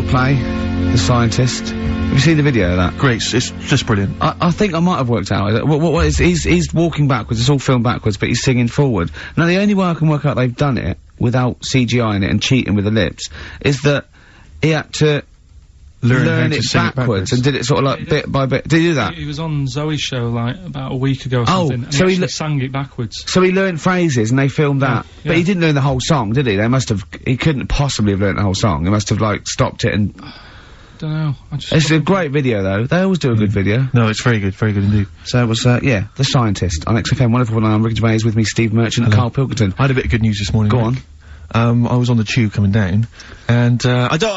play, The Scientist. Have you seen the video of that? Great, it's just brilliant. I think I might have worked out. What is, he's walking backwards, it's all filmed backwards, but he's singing forward. Now, the only way I can work out they've done it, without CGI in it and cheating with the lips, is that he had to learn it backwards and did it sort of like bit by bit. Did he do that? He was on Zoe's show like about a week ago or something, and so he sang it backwards. So he learned phrases and they filmed that. Yeah. But he didn't learn the whole song, did he? He couldn't possibly have learned the whole song. He must have like stopped it and... Don't know. It's a great video though. They always do a good video. No, it's very good indeed. So it was, yeah, The Scientist on XFM. Wonderful one. I'm Rick Gervais, with me Steve Merchant and Carl Pilkington. I had a bit of good news this morning. Go Rick. on. I was on the tube coming down, and, I don't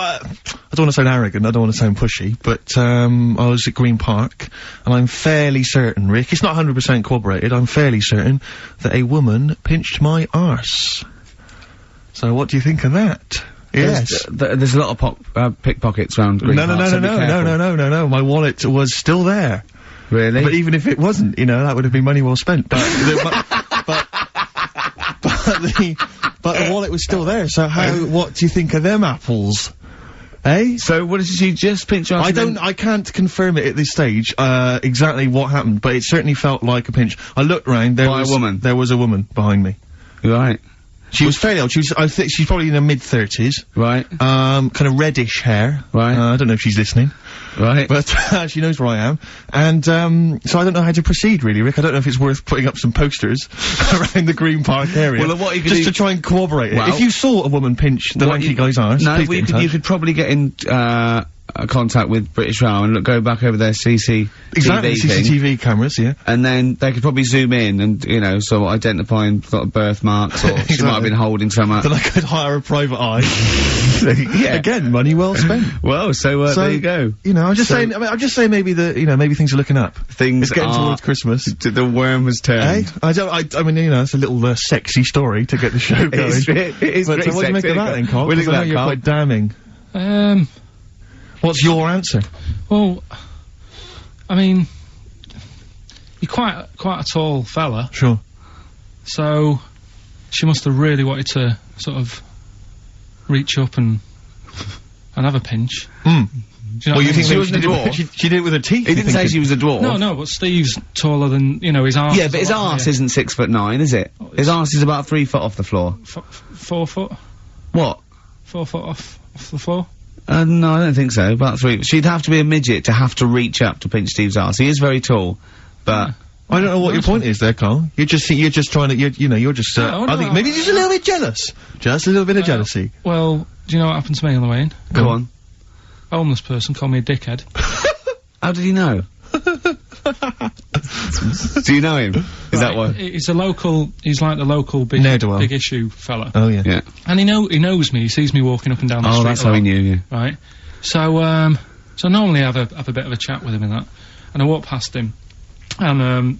want to sound arrogant, I don't want to sound pushy, but, I was at Green Park, and I'm fairly certain, Rick, it's not 100% corroborated, I'm fairly certain that a woman pinched my arse. So what do you think of that? Yes. There's a lot of pickpockets around Green Park. No, my wallet was still there. Really? But even if it wasn't, you know, that would have been money well spent. But but the wallet was still there, so what do you think of them apples? Eh? So what did she just pinch your arse? I can't confirm it at this stage, exactly what happened, but it certainly felt like a pinch. I looked round, there was a woman behind me. Right. She was fairly old. I think she's probably in her mid-30s. Right. Kind of reddish hair. Right. I don't know if she's listening. Right. But, she knows where I am. And, so I don't know how to proceed, really, Rick. I don't know if it's worth putting up some posters around the Green Park area. Well, what you could just to try and corroborate it. If you saw a woman pinch the lanky guy's arse, you could probably get in, contact with British Rail and go back over their CCTV cameras, yeah. And then they could probably zoom in and, you know, sort of identifying sort of birthmarks, or she might have been holding some Then I could hire a private eye. Yeah. Again, money well spent. Well, so there you go. You know, I'm just saying maybe maybe things are looking up. Things it's getting towards Christmas. The worm has turned. I mean, you know, it's a little, sexy story to get the show going. It is but so what do you make of that then, Carl? What do you think of that, you're quite damning. What's your answer? Well, I mean, you're quite a tall fella. Sure. So, she must have really wanted to sort of reach up and have a pinch. Mm. Do you know you think she was a dwarf? She did it with her teeth. He didn't say she was a dwarf. No, but Steve's taller than, you know, his arse. Yeah, but his arse isn't 6'9", is it? His arse is about 3 foot off the floor. 4 foot? What? 4 foot off the floor? No, I don't think so. About 3. She'd have to be a midget to have to reach up to pinch Steve's arse. He is very tall, but... Yeah. I don't know what your point is there, Carl. You're just trying to, you know, you're just, I think maybe just a little bit jealous. Just a little bit of jealousy. Well, do you know what happened to me on the way in? Go on. A homeless person called me a dickhead. How did he know? Do you know him? Is that what? He's like the local big issue fella. Oh, yeah. Yeah. And he knows me, he sees me walking up and down the street. Oh, that's how he knew you. Right. So, so normally I have a bit of a chat with him and that. And I walk past him. And,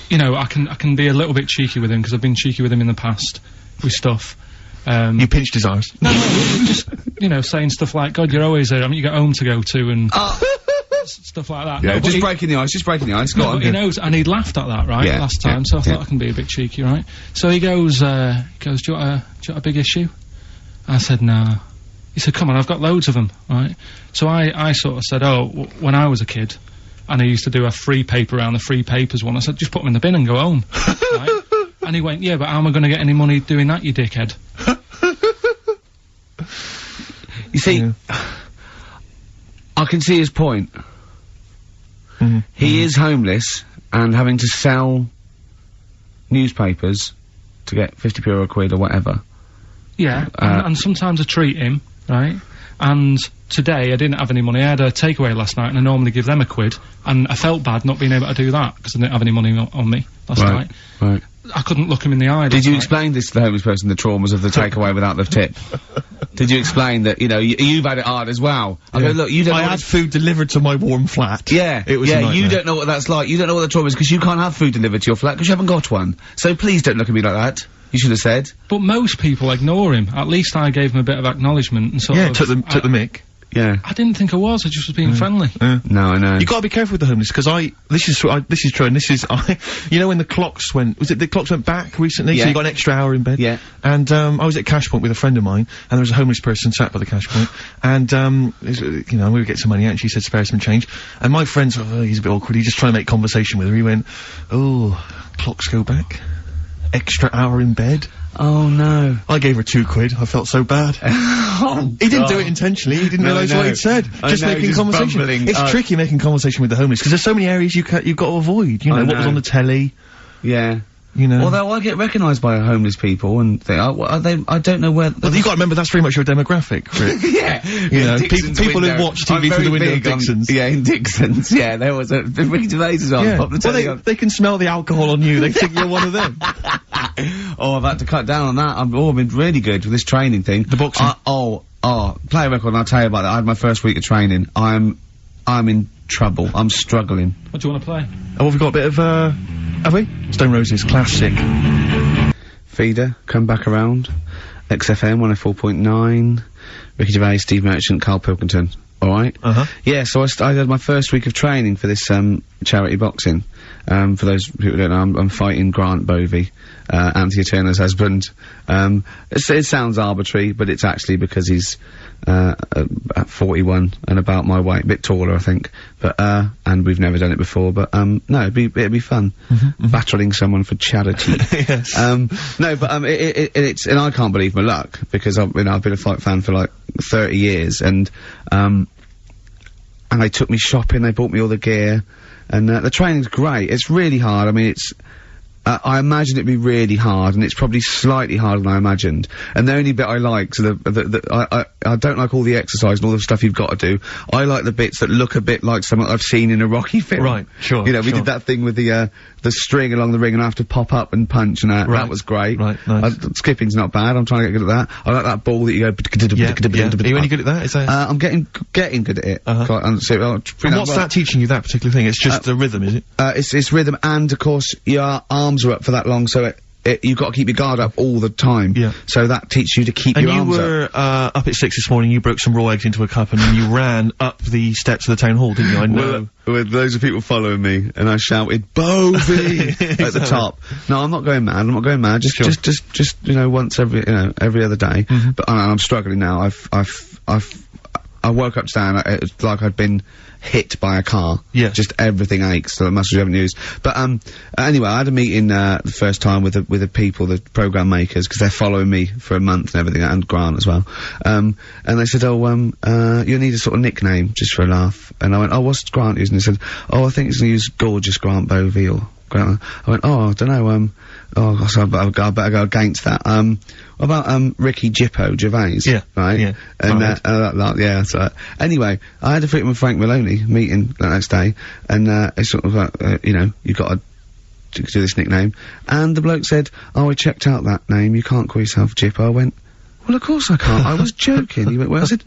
you know, I can be a little bit cheeky with him, because I've been cheeky with him in the past with stuff. You pinched his arse? No, just, you know, saying stuff like, God, you're always there, I mean, you got home to go to, and stuff like that. Yeah, just breaking the ice, go on. But he knows, and he'd laughed at that, right, last time, so I thought I can be a bit cheeky, right? So he goes, do you want a big issue? I said, no. He said, come on, I've got loads of them, right? So I sort of said, oh, when I was a kid, and I used to do a free paper around the free papers one. I said, just put them in the bin and go home. Right? And he went, yeah, but how am I going to get any money doing that, you dickhead? You see, I can see his point. He is homeless and having to sell newspapers to get 50p or a quid or whatever. Yeah, and sometimes I treat him, right? And today I didn't have any money. I had a takeaway last night, and I normally give them a quid, and I felt bad not being able to do that because I didn't have any money on me last night. Right. I couldn't look him in the eye. Did you explain this to the homeless person, the traumas of the takeaway without the tip? Did you explain that, you know, you've had it hard as well? I go, look, you don't. I had food delivered to my warm flat. Yeah, it was a nightmare. You don't know what that's like. You don't know what the trauma is because you can't have food delivered to your flat because you haven't got one. So please don't look at me like that. You should have said. But most people ignore him. At least I gave him a bit of acknowledgement and sort of... took the mick. Yeah. I didn't think I was. I just was being friendly. No, I know. You gotta be careful with the homeless, because this is true, and this is, you know when the clocks went back recently, so you got an extra hour in bed? Yeah. And, I was at Cash Point with a friend of mine, and there was a homeless person sat by the Cash Point, and, you know, we would get some money out, and she said, spare some change, and my friend's, he's a bit awkward, he's just trying to make conversation with her, he went, oh, clocks go back? Extra hour in bed? Oh no. I gave her £2. I felt so bad. He didn't do it intentionally, he didn't realise what he'd said. Just making conversation. Bumbling. It's tricky making conversation with the homeless, because there's so many areas you've got to avoid. You know, what was on the telly. Yeah. You know. Although I get recognised by homeless people and I don't know where. Well, you got to remember that's very much your demographic, Rick. Yeah. You know, people who watch TV through the window of Dixon's. Yeah, in Dixon's. Yeah, there was a Ricky Gervais as well. Yeah. Well, they can smell the alcohol on you. They think you're one of them. Oh, I've had to cut down on that. I've been really good with this training thing. The boxing. Play a record and I'll tell you about that. I had my first week of training. I'm in trouble. I'm struggling. What do you want to play? Oh, we've got a bit of, have we? Stone Roses, classic. Feeder, come back around. XFM 104.9. Ricky Gervais, Steve Merchant, Carl Pilkington. Alright? Yeah, so I had my first week of training for this, charity boxing. For those people who don't know, I'm fighting Grant Bovey, Anthea Turner's husband. It sounds arbitrary, but it's actually because he's, at 41 and about my weight, a bit taller, I think. But, and we've never done it before, but, no, it'd be fun. Battling someone for charity. Yes. No, but, it's, and I can't believe my luck, because I've been a fight fan for like 30 years, and they took me shopping, they bought me all the gear, and, the training's great. It's really hard. I mean, it's, I imagine it'd be really hard, and it's probably slightly harder than I imagined. And the only bit I like, so I don't like all the exercise and all the stuff you've got to do. I like the bits that look a bit like something I've seen in a Rocky film. Right, sure. You know, we did that thing with the string along the ring and I have to pop up and punch and that. Right. That was great. Right, nice. Skipping's not bad. I'm trying to get good at that. I like that ball that you go. Are you any good at that? Is that? I'm getting good at it. And what's that teaching you, that particular thing? It's just the rhythm, is it? It's rhythm, and of course your arms are up for that long, so you've got to keep your guard up all the time. Yeah. So that teaches you to keep your arms up. And you were, up at 6 this morning, you broke some raw eggs into a cup and then you ran up the steps of the town hall, didn't you? I know. With loads of people following me, and I shouted, Bovey! at the top. No, I'm not going mad. Just, you know, once every other day. But I'm struggling now. I woke up today and it's like I'd been hit by a car. Yeah. Just everything aches, so the muscles you haven't used. But, anyway, I had a meeting, the first time with the people, the program makers, because they're following me for a month and everything, and Grant as well. And they said, you need a sort of nickname, just for a laugh. And I went, what's Grant using? They said, I think he's gonna use Gorgeous Grant Bovey, or Grant. I went, I don't know, so I better go against that. What about, Ricky Gervais? Yeah. Right? Yeah. And, yeah, so, anyway, I had a meeting with Frank Maloney, meeting the next day, and, it's sort of like, you know, you've got to do this nickname, and the bloke said, I checked out that name, you can't call yourself Jippo. I went, well, of course I can't, I was joking. He went, well, I said,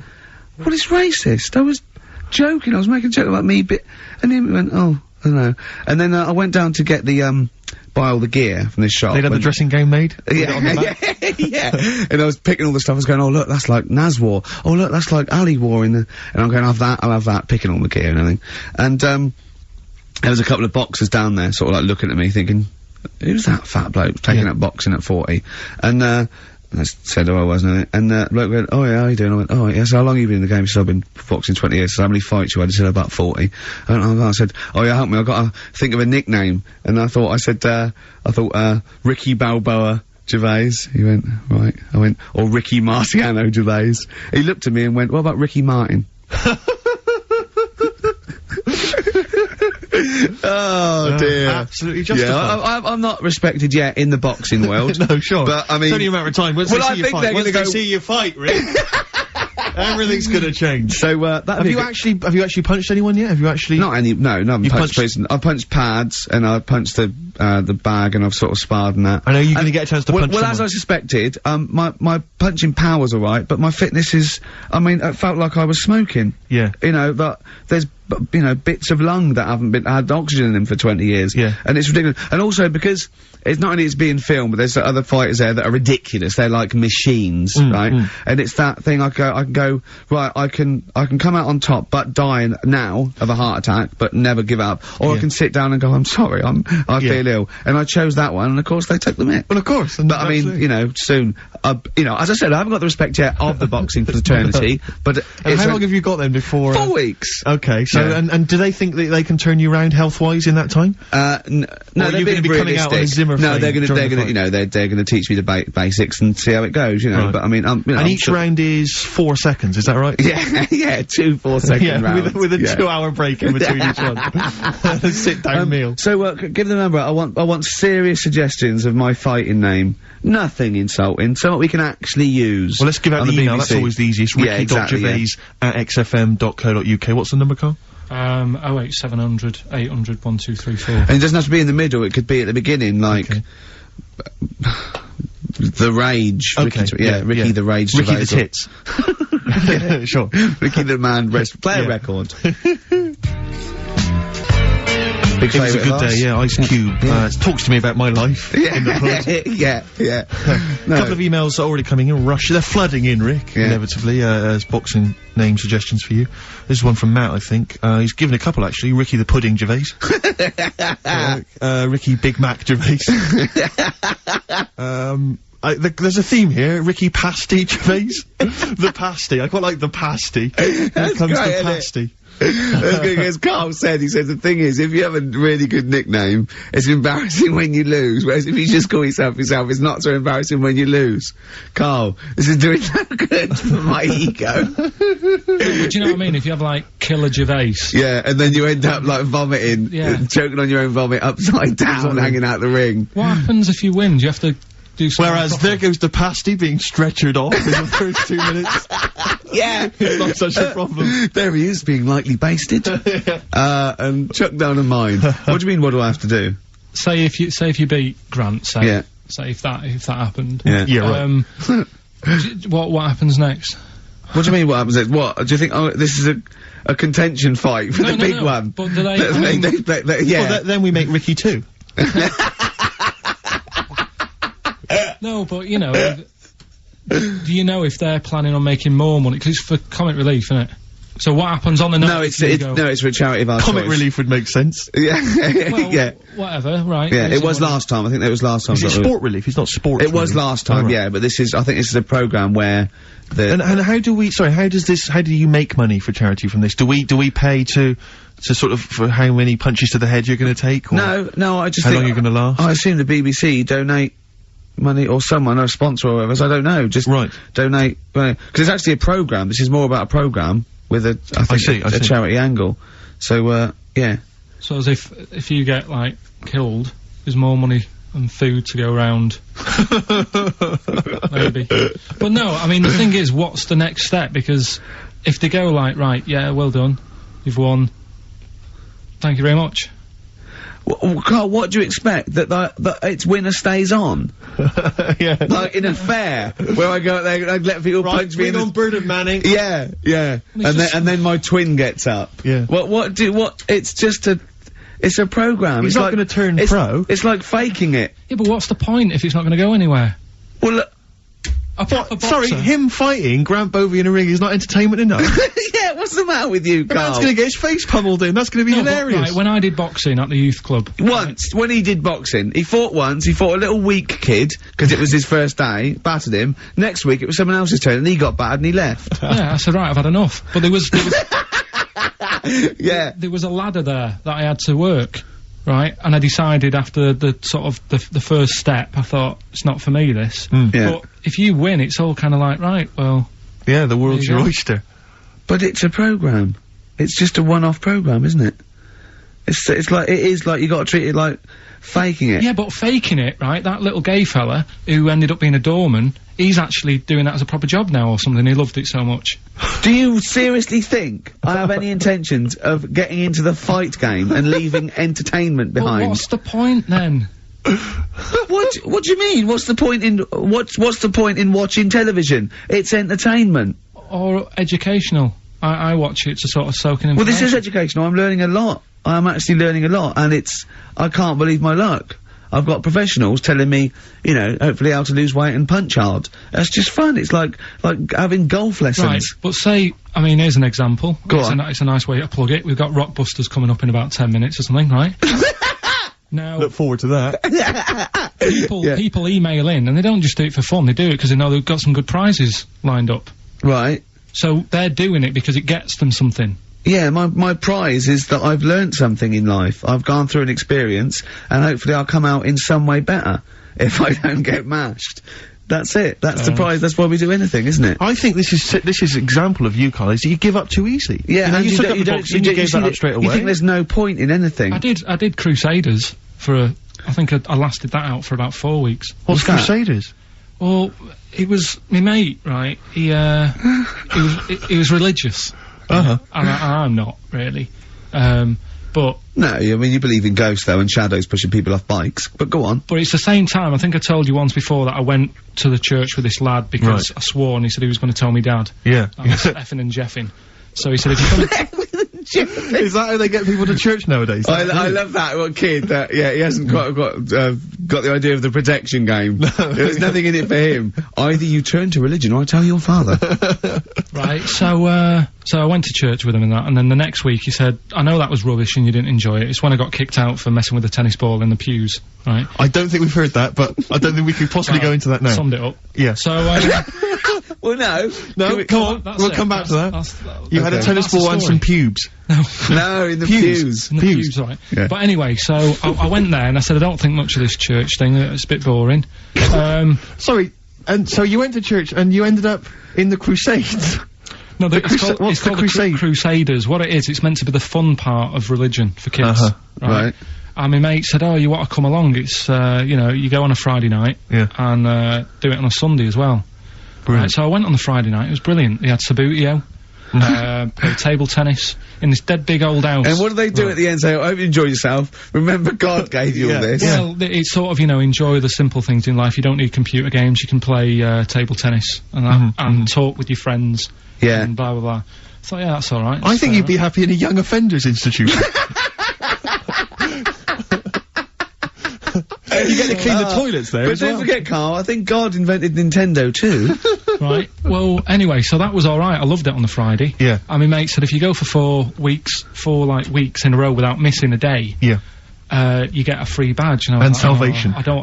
well, it's racist, I was joking, I was making a joke about me, and he went, I don't know. And then, I went down to get the, buy all the gear from this shop. They'd have the dressing game made? Yeah. And I was picking all the stuff, I was going, look, that's like Naz War. Oh, look, that's like Ali War and I'm going, I'll have that, picking all the gear and everything. And, there was a couple of boxers down there, sort of like looking at me thinking, who's that fat bloke taking up boxing at 40? And, I said, I wasn't. And, the bloke went, yeah, how you doing? I went, yeah, so how long have you been in the game? He said, I've been boxing 20 years. So how many fights you had? He said, about 40. I said, yeah, help me, I've got to think of a nickname. And I thought, Ricky Balboa Gervais. He went, right. I went, or Ricky Marciano Gervais. He looked at me and went, what about Ricky Martin? Oh dear. Absolutely justified. Yeah, I'm not respected yet in the boxing world. No, sure. But, I mean... It's only a matter of time. Once they see you fight, Rick, everything's gonna change. So, have you actually punched anyone yet? Have you actually... No, I haven't punched person. I've punched pads, and I've punched the bag, and I've sort of sparred and that. I know you're gonna get a chance to punch someone. As I suspected, my punching power's alright, but my fitness is... I mean, it felt like I was smoking. Yeah. You know, but there's you know, bits of lung that haven't had oxygen in them for 20 years. Yeah. And it's ridiculous. And also because it's not only it's being filmed, but there's other fighters there that are ridiculous. They're like machines, right? And it's that thing I can go, right, I can come out on top, but die now of a heart attack, but never give up. Or I can sit down and go, I'm sorry, I feel ill. And I chose that one, and of course they took the mick. Well, of course. But I mean, you know, soon, you know, as I said, I haven't got the respect yet of the boxing fraternity, but how long have you got then before? 4 weeks. Okay, so, and do they think that they can turn you around health-wise in that time? No, they're going to be coming out on a Zimmer No, frame they're gonna, you know, they're gonna teach me the basics and see how it goes, you know, Right. but I mean, you know, And each round is 4 seconds, is that right? yeah, 2 4-second rounds. with a 2-hour break in between each one. A sit-down meal. So, give the number. I want serious suggestions of my fighting name. Nothing insulting. Something we can actually use. Well, let's give out on the email. BBC. That's always the easiest. Ricky.Gervais at xfm.co.uk. What's the number, Carl? 08700 800 1234. And it doesn't have to be in the middle. It could be at the beginning, like the Rage. Okay. Ricky the Rage. Ricky Gervais. the Tits. Sure. Ricky the Man. Play a record. Big It was a favourite good of day, ours. yeah. Ice Cube talks to me about my life in the hood. yeah. A couple of emails are already coming in. Rush. They're flooding in, Rick, inevitably, as boxing name suggestions for you. This is one from Matt, I think. He's given a couple, actually. Ricky the Pudding Gervais. Ricky Big Mac Gervais. There's a theme here. Ricky Pasty Gervais. The pasty. I quite like the pasty. Here comes great, the isn't it? pasty. That's good, as Carl said, he says the thing is, if you have a really good nickname, it's embarrassing when you lose, whereas if you just call yourself, it's not so embarrassing when you lose. Carl, this is doing no good for my ego. But do you know what I mean? If you have, like, Killer Gervais. Yeah, and then you end up, like, vomiting, choking on your own vomit upside down, hanging out the ring. What happens if you win? Do you have to do something? Whereas there goes the pasty being stretchered off in the first 2 minutes. Yeah. It's not such a problem. There he is, being lightly basted. And chucked down a mine. What do you mean, what do I have to do? Say if you beat Grant, say if that happened. Yeah, right. What happens next? What do you mean, what happens next? What? Do you think, this is a contention fight for the big one? But do they, Well, then we make Ricky 2. No, but, you know, do you know if they're planning on making more money? 'Cause it's for comic relief, isn't it? So what happens on the night? No, it's for a charity of our Comic choice. relief would make sense. Yeah. Well, yeah. Whatever, right. Yeah, it was last time. I think it was last time. Is it sport relief? It's not sports It was relief. last time, Oh, right. yeah, but this is, I think this is a programme where And how do we, sorry, how do you make money for charity from this? Do we pay to sort of, for how many punches to the head you're gonna take? Or No, I just how think long you're gonna last? I assume the BBC donate money, or someone, or a sponsor or whatever, so I don't know, just donate money. 'Cause it's actually a programme, this is more about a programme with a, I think, a charity angle. So, yeah. So as if you get, like, killed, there's more money and food to go around. Maybe. But no, I mean, the thing is, what's the next step? Because if they go like, right, yeah, well done, you've won, thank you very much. Carl, what do you expect? That its winner stays on? Yeah. Like in a fair, where I go out there and I'd let people punch me in on Bird of Manning. Yeah. And then my twin gets up. Yeah. It's just it's a programme. He's not gonna turn pro. It's like faking it. Yeah, but what's the point if it's not gonna go anywhere? Well, look. Sorry, him fighting Grant Bovey in a ring is not entertainment enough. Yeah, what's the matter with you, Carl? Man's gonna get his face pummeled in, that's gonna be hilarious. Right, when I did boxing at the youth club. Once, when he did boxing, he fought a little weak kid, because it was his first day, battered him. Next week, it was someone else's turn, and he got battered and he left. Yeah, I said, right, I've had enough. But there was yeah. There was a ladder there that I had to work, right? And I decided after the sort of the first step, I thought, it's not for me, this. Yeah. But if you win, it's all kind of like, right, well... Yeah, the world's your oyster. But it's a programme. It's just a one-off programme, isn't it? It's like, it is like, you gotta treat it like faking it. Yeah, but faking it, right? That little gay fella who ended up being a doorman, he's actually doing that as a proper job now or something. He loved it so much. Do you seriously think I have any intentions of getting into the fight game and leaving entertainment behind? Well, what's the point then? What do you mean? What's the point in watching television? It's entertainment. Or educational. I watch it to sort of soak in information. Well, this is educational. I'm learning a lot. I'm actually learning a lot, and I can't believe my luck. I've got professionals telling me, you know, hopefully how to lose weight and punch hard. That's just fun. It's like having golf lessons. Right, but say, I mean, here's an example. Go on. It's a nice way to plug it. We've got Rockbusters coming up in about 10 minutes or something, right? Now, look forward to that. people email in, and they don't just do it for fun. They do it because they know they've got some good prizes lined up. Right. So they're doing it because it gets them something. Yeah, my prize is that I've learned something in life. I've gone through an experience, and hopefully I'll come out in some way better if I don't get mashed. That's it. That's the prize. That's why we do anything, isn't it? I think this is example of you, Carl, is you give up too easily. Yeah, you know, and you took up the boxing, you gave that up straight away. You think there's no point in anything? I did Crusaders for I think I lasted that out for about 4 weeks. What's Crusaders? Well, it was my mate, right? He was religious. Uh-huh. And I'm not really. But no, I mean, you believe in ghosts though, and shadows pushing people off bikes. But go on. But it's the same time. I think I told you once before that I went to the church with this lad because I swore, and he said he was going to tell me dad. Yeah. I was effing and jeffing. So he said, if you come. Is that how they get people to church nowadays? I love that one kid that, yeah, he hasn't got the idea of the protection game. There's nothing in it for him. Either you turn to religion or I tell your father. Right, so I went to church with him and that, and then the next week he said, I know that was rubbish and you didn't enjoy it. It's when I got kicked out for messing with the tennis ball in the pews, right? I don't think we've heard that, but I don't think we could possibly go into that now. Summed it up. Yeah. So, well, no, come on, we'll come back to that. You had a tennis ball and some pubes. No, in the pews. In the pews, right. Yeah. But anyway, so I went there and I said, I don't think much of this church thing, it's a bit boring. Sorry, and so you went to church and you ended up in the Crusades? No, it's called the Crusaders. What it is, it's meant to be the fun part of religion for kids. Right. And my mate said, oh, you want to come along? It's, you know, you go on a Friday night. Yeah. And, do it on a Sunday as well. Brilliant. Right, so I went on the Friday night, it was brilliant. They had Sabutio, played table tennis, in this dead big old house. And what do they do at the end? Say, I hope you enjoy yourself. Remember God gave you all this. Well, it's sort of, you know, enjoy the simple things in life. You don't need computer games, you can play, table tennis, and that, and talk with your friends. Yeah. And blah, blah, blah. I thought, yeah, that's alright. I think you'd be happy in a young offenders institute. You get to clean the toilets there. But don't forget, Carl, I think God invented Nintendo too. Right. Well, anyway, so that was alright. I loved it on the Friday. Yeah. And my mate said if you go for 4 weeks in a row without missing a day. Yeah. You get a free badge. And salvation. I don't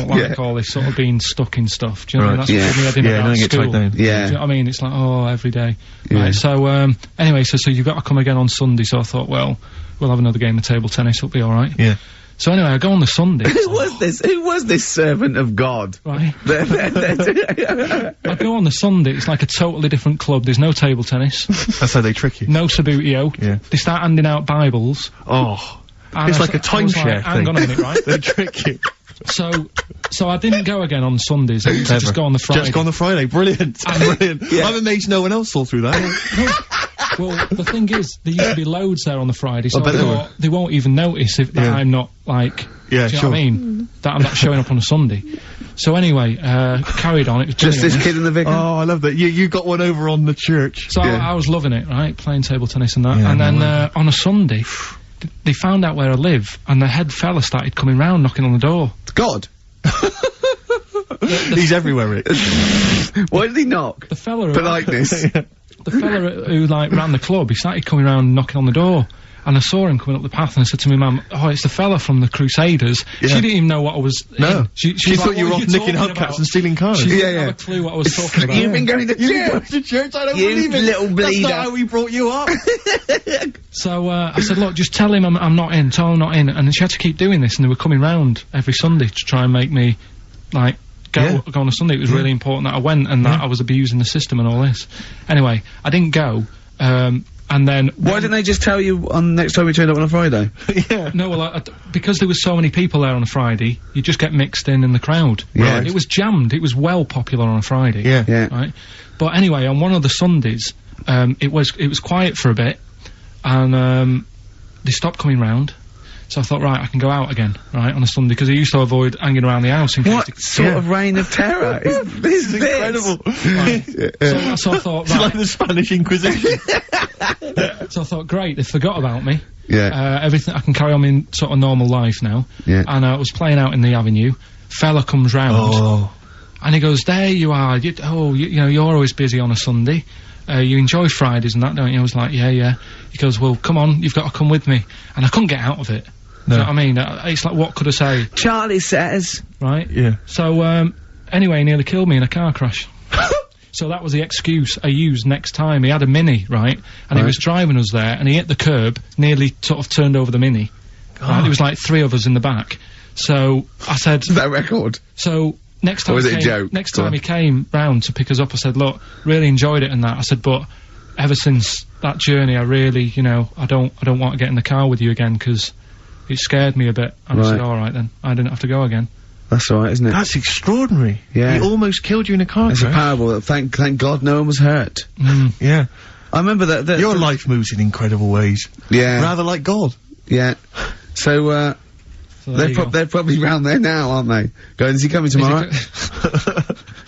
like all this sort of being stuck in stuff. Do you know what I mean? That's what me about school. Yeah. Do you know what I mean? It's like, oh, every day. Yeah. Right, so, anyway, so you've got to come again on Sunday, so I thought, well, we'll have another game of table tennis, it'll be alright. Yeah. So anyway, I go on the Sunday. Who was this servant of God? Right. I go on the Sunday, it's like a totally different club, there's no table tennis. That's how they trick you. No Sabutio. Yeah. They start handing out Bibles. Oh. It's like a timeshare thing. Hang on a minute, right? They trick you. So I didn't go again on Sundays, I used to just go on the Friday. Just go on the Friday, brilliant. Brilliant. Yeah. I'm amazed no one else saw through that. Well, the thing is, there used to be loads there on the Friday, so I thought they won't even notice if that I'm not, like, yeah, do you know what I mean? That I'm not showing up on a Sunday. So anyway, carried on, it was just this kid and the vicar? Oh, I love that. You got one over on the church. So I was loving it, right? Playing table tennis and that. And then, on a Sunday, they found out where I live, and the head fella started coming round, knocking on the door. God! He's everywhere, Rick. Why did he knock? The fella... Politeness. The fella who, like, ran the club, he started coming round knocking on the door. And I saw him coming up the path, and I said to my mum, oh, it's the fella from the Crusaders. Yeah. She didn't even know what I was... No. She thought like, you were off nicking hubcaps and stealing cars. She didn't have a clue what I was talking about. You've been going to church! You've been going to church? I don't believe it! Little bleeder! That's not how we brought you up! So, I said, look, just tell him I'm not in, tell him I'm not in. And she had to keep doing this, and they were coming round every Sunday to try and make me, like... Go on a Sunday. It was really important that I went and that I was abusing the system and all this. Anyway, I didn't go, and then... Why didn't they just tell you on next time we turned up on a Friday? Yeah. No, well, because there was so many people there on a Friday, you just get mixed in the crowd. Yeah. It was jammed. It was well popular on a Friday. Yeah. Yeah. Right? But anyway, on one of the Sundays, it was quiet for a bit, and, they stopped coming round. So I thought, right, I can go out again, right, on a Sunday, because I used to avoid hanging around the house in case... What sort of reign of terror is this? Incredible. Right. So I thought, It's like the Spanish Inquisition. So I thought, great, they forgot about me. Yeah. Everything, I can carry on in sort of normal life now. Yeah. And I was playing out in the avenue. Fella comes round. And he goes, there you are. You know, you're always busy on a Sunday. You enjoy Fridays and that, don't you? I was like, yeah. He goes, well, come on, you've got to come with me. And I couldn't get out of it. No. Do you know what I mean? It's like, what could I say? Charlie says. Right? Yeah. So, anyway, he nearly killed me in a car crash. So that was the excuse I used next time. He had a Mini, right? And he was driving us there, and he hit the curb, nearly sort of turned over the Mini. Right? There was like 3 of us in the back. So, I said... Is that a record? So... Next time, or was it a joke? Next time he came round to pick us up, I said, look, really enjoyed it and that. I said, but ever since that journey, I really, you know, I don't want to get in the car with you again, because it scared me a bit. And I said, alright then, I didn't have to go again. That's alright, isn't it? That's extraordinary. Yeah. He almost killed you in a car crash. It's a parable. Thank God no one was hurt. Yeah. I remember that... Your life moves in incredible ways. Yeah. Rather like God. Yeah. So, they're probably round there now, aren't they? Going, is he coming tomorrow?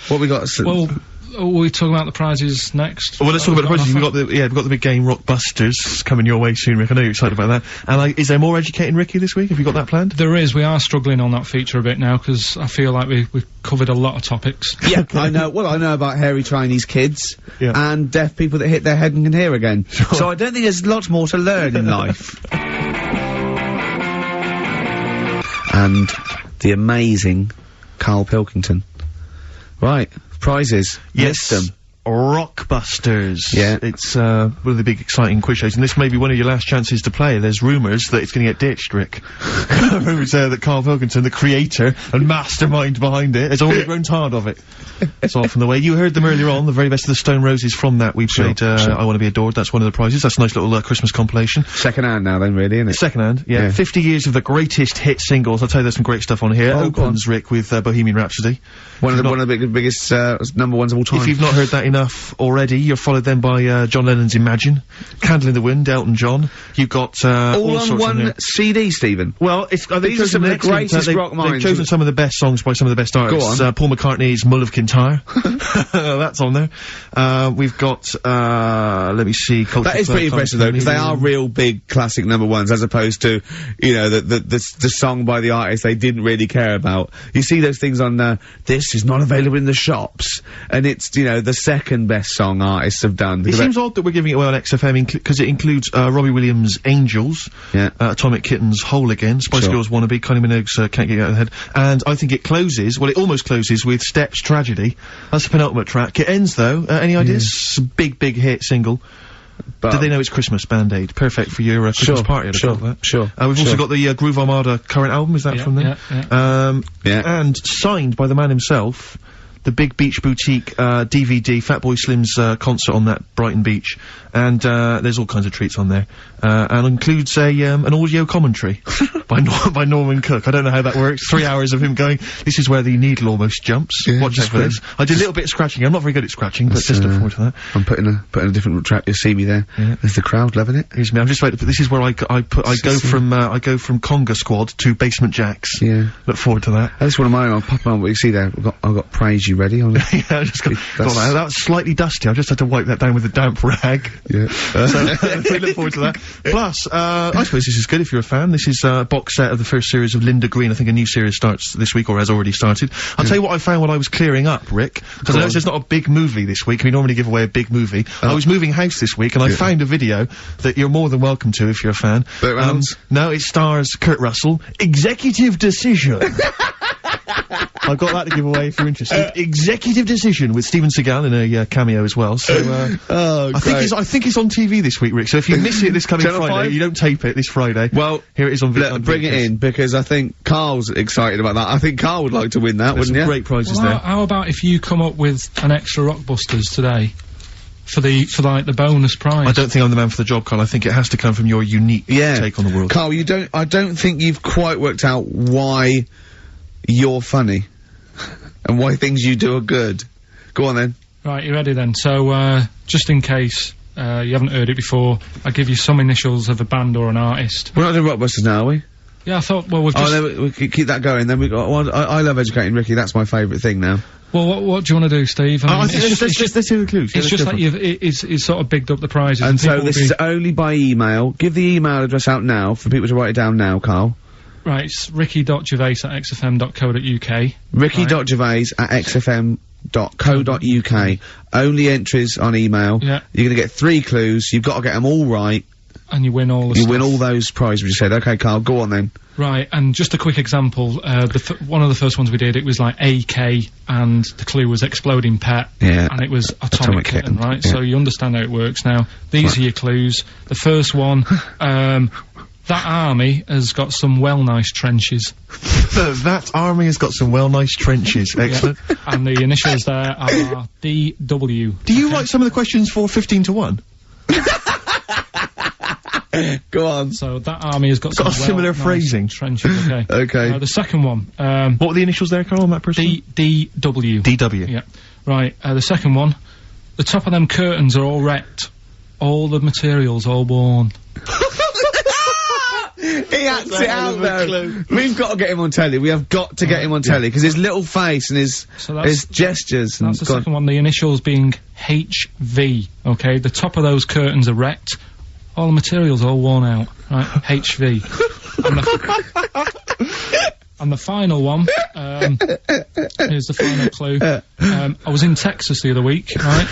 What we got? Well, are we talking about the prizes next? Well, let's talk about the prizes. We've got the big game Rockbusters coming your way soon, Rick. I know you're excited about that. And is there more Educating Ricky this week? Have you got that planned? There is. We are struggling on that feature a bit now, because I feel like we've covered a lot of topics. Yeah, I know. Well, I know about hairy Chinese kids and deaf people that hit their head and can hear again. Sure. So I don't think there's lots more to learn in life. And the amazing Carl Pilkington. Right, prizes. Yes. List them. Rockbusters. Yeah. It's, one of the big exciting quiz shows, and this may be one of your last chances to play. There's rumours that it's gonna get ditched, Rick. Rumours that Carl Pilkington, the creator and mastermind behind it, has already grown tired of it. It's off from the way. You heard them earlier on, the very best of the Stone Roses. From that we played, I Want to Be Adored. That's one of the prizes. That's a nice little, Christmas compilation. Second hand now then, really, isn't it? Second hand, yeah. 50 years of the greatest hit singles. I'll tell you there's some great stuff on here. Opens, Rick, with, Bohemian Rhapsody. One of the biggest, number ones of all time. If you've not heard that enough already, you're followed then by, John Lennon's Imagine. Candle in the Wind, Elton John. You've got, all on one CD, Stephen. Well, these are some of the greatest rock minds. They've chosen some of the best songs by some of the best artists. Go on. Paul McCartney's Mull of Kintyre. That's on there. We've got, let me see. That is pretty impressive though, because they are real big classic number ones, as opposed to, you know, the song by the artist they didn't really care about. You see those things on, this is not available in the shops, and it's, you know, the second best song artists have done. It seems odd that we're giving it away on XFM, because it includes, Robbie Williams' Angels, Atomic Kitten's Whole Again, Spice Girls Wannabe, Kylie Minogue's, Can't Get You Out of the Head, and I think it closes, well, it almost closes with Steps Tragedy. That's the penultimate track. It ends though, any ideas? It's a big hit single. But did they know it's Christmas? Band-Aid. Perfect for your, Christmas party, Sure. We've also got the, Groove Armada current album, is that from them? And signed by the man himself, the Big Beach Boutique, DVD, Fatboy Slim's, concert on that Brighton Beach. And, there's all kinds of treats on there. And includes an audio commentary by Norman Cook. I don't know how that works. 3 hours of him going, this is where the needle almost jumps. Watch us for this. I did a little bit of scratching. I'm not very good at scratching, but just look forward to that. I'm putting a different track. You'll see me there. There's the crowd loving it. Here's me. I'm just waiting, but this is where I go from Conga Squad to Basement Jacks. Look forward to that. That's one of mine. I'll pop on what you see there. I've got Praise You ready on it. I just got that. That was slightly dusty. I just had to wipe that down with a damp rag. So, we look forward to that. Plus, I suppose this is good if you're a fan. This is a box set of the first series of Linda Green. I think a new series starts this week, or has already started. I'll tell you what I found while I was clearing up, Rick, because I know it's not a big movie this week. We normally give away a big movie. I was moving house this week, and I found a video that you're more than welcome to if you're a fan. No, it stars Kurt Russell. Executive Decision. I've got that to give away if you're interested. Executive Decision with Steven Seagal in a cameo as well. So I think it's on TV this week, Rick. So if you miss it this coming Friday, you don't tape it this Friday. Well, here it is on video. Bring it in, because I think Carl's excited about that. I think Carl would like to win that, wouldn't you? Great prizes there. How about if you come up with an extra Rockbusters today? For like the bonus prize. I don't think I'm the man for the job, Carl. I think it has to come from your unique take on the world. Carl, I don't think you've quite worked out why you're funny. And why things you do are good. Go on then. Right, you ready then? So, just in case, you haven't heard it before, I'll give you some initials of a band or an artist. We're not doing Rockbusters now, are we? Yeah, I thought, well, we've just... Oh, then we keep that going, then we got... Well, I love Educating Ricky, that's my favourite thing now. Well, what do you want to do, Steve? I mean, let's hear the clues. It's just that it's sort of bigged up the prizes. And so this is only by email. Give the email address out now for people to write it down now, Carl. Right, it's ricky.gervais@xfm.co.uk. ricky.gervais@xfm.co.uk. Only entries on email. Yeah. You're gonna get 3 clues. You've got to get them all right. And you win all the You win all those prizes you said. Okay, Carl, go on then. Right, and just a quick example, one of the first ones we did, it was like AK, and the clue was exploding pet. Yeah. And it was atomic kitten, right? Yeah. So you understand how it works now. These are your clues. The first one, that army has got some nice trenches. That army has got some nice trenches. Excellent. Yeah. And the initials there are DW. Do you write some of the questions for 15 to 1? Go on. So that army has got some similar phrasing. Trenches, okay. Okay. The second one, what were the initials there, Carl, on that person? DW. DW. Yeah. Right, the second one, the top of them curtains are all wrecked. All the materials all worn. He acts it out though. We've got to get him on telly. We have got to get him on telly because his little face and his gestures. That's the second one. The initials being HV. Okay, the top of those curtains are wrecked. All the materials all worn out. Right, HV. And the final one. Here's the final clue. I was in Texas the other week. Right,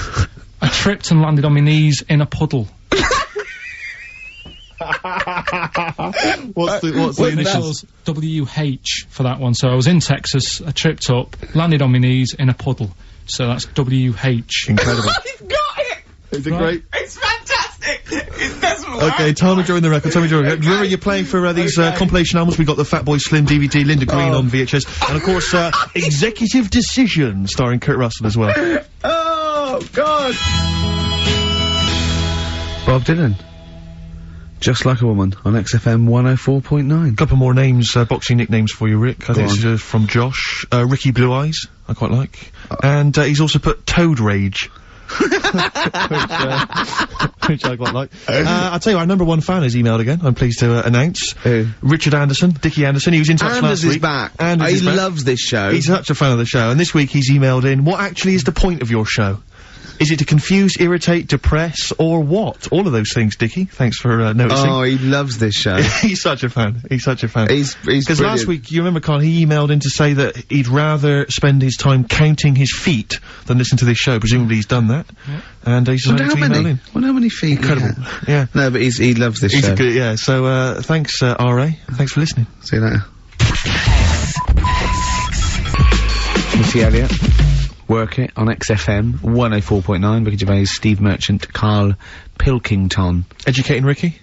I tripped and landed on my knees in a puddle. What's the initials? WH for that one. So I was in Texas, I tripped up, landed on my knees in a puddle. So that's WH. Incredible. You've got it! Is it great? It's fantastic! It doesn't work! Okay, time to join the record, Remember you're playing for these compilation albums. We got the Fatboy Slim DVD, Linda Green on VHS, and of course, Executive Decision, starring Kurt Russell as well. Oh, God! Bob Dylan. Just Like a Woman on XFM 104.9. Couple more names, boxing nicknames for you, Rick. I think this is from Josh. Ricky Blue Eyes, I quite like. And he's also put Toad Rage. which I quite like. I'll tell you, our #1 fan has emailed again, I'm pleased to announce. Who? Richard Anderson, Dickie Anderson, he was in touch last week. Is back. He loves this show. He's such a fan of the show, and this week he's emailed in, what actually is the point of your show? Is it to confuse, irritate, depress, or what? All of those things, Dickie. Thanks for noticing. Oh, he loves this show. He's such a fan. He's such a fan. He's because last week, you remember, Carl, he emailed in to say that he'd rather spend his time counting his feet than listen to this show. Presumably he's done that. Yeah. And he's decided to email in. Wonder how many feet. Incredible. Yeah. No, but he loves this show. Good, yeah. So, thanks, R.A. Thanks for listening. See you later. Missy Elliott. Work it on XFM 104.9. Ricky Gervais, Steve Merchant, Carl Pilkington. Educating Ricky?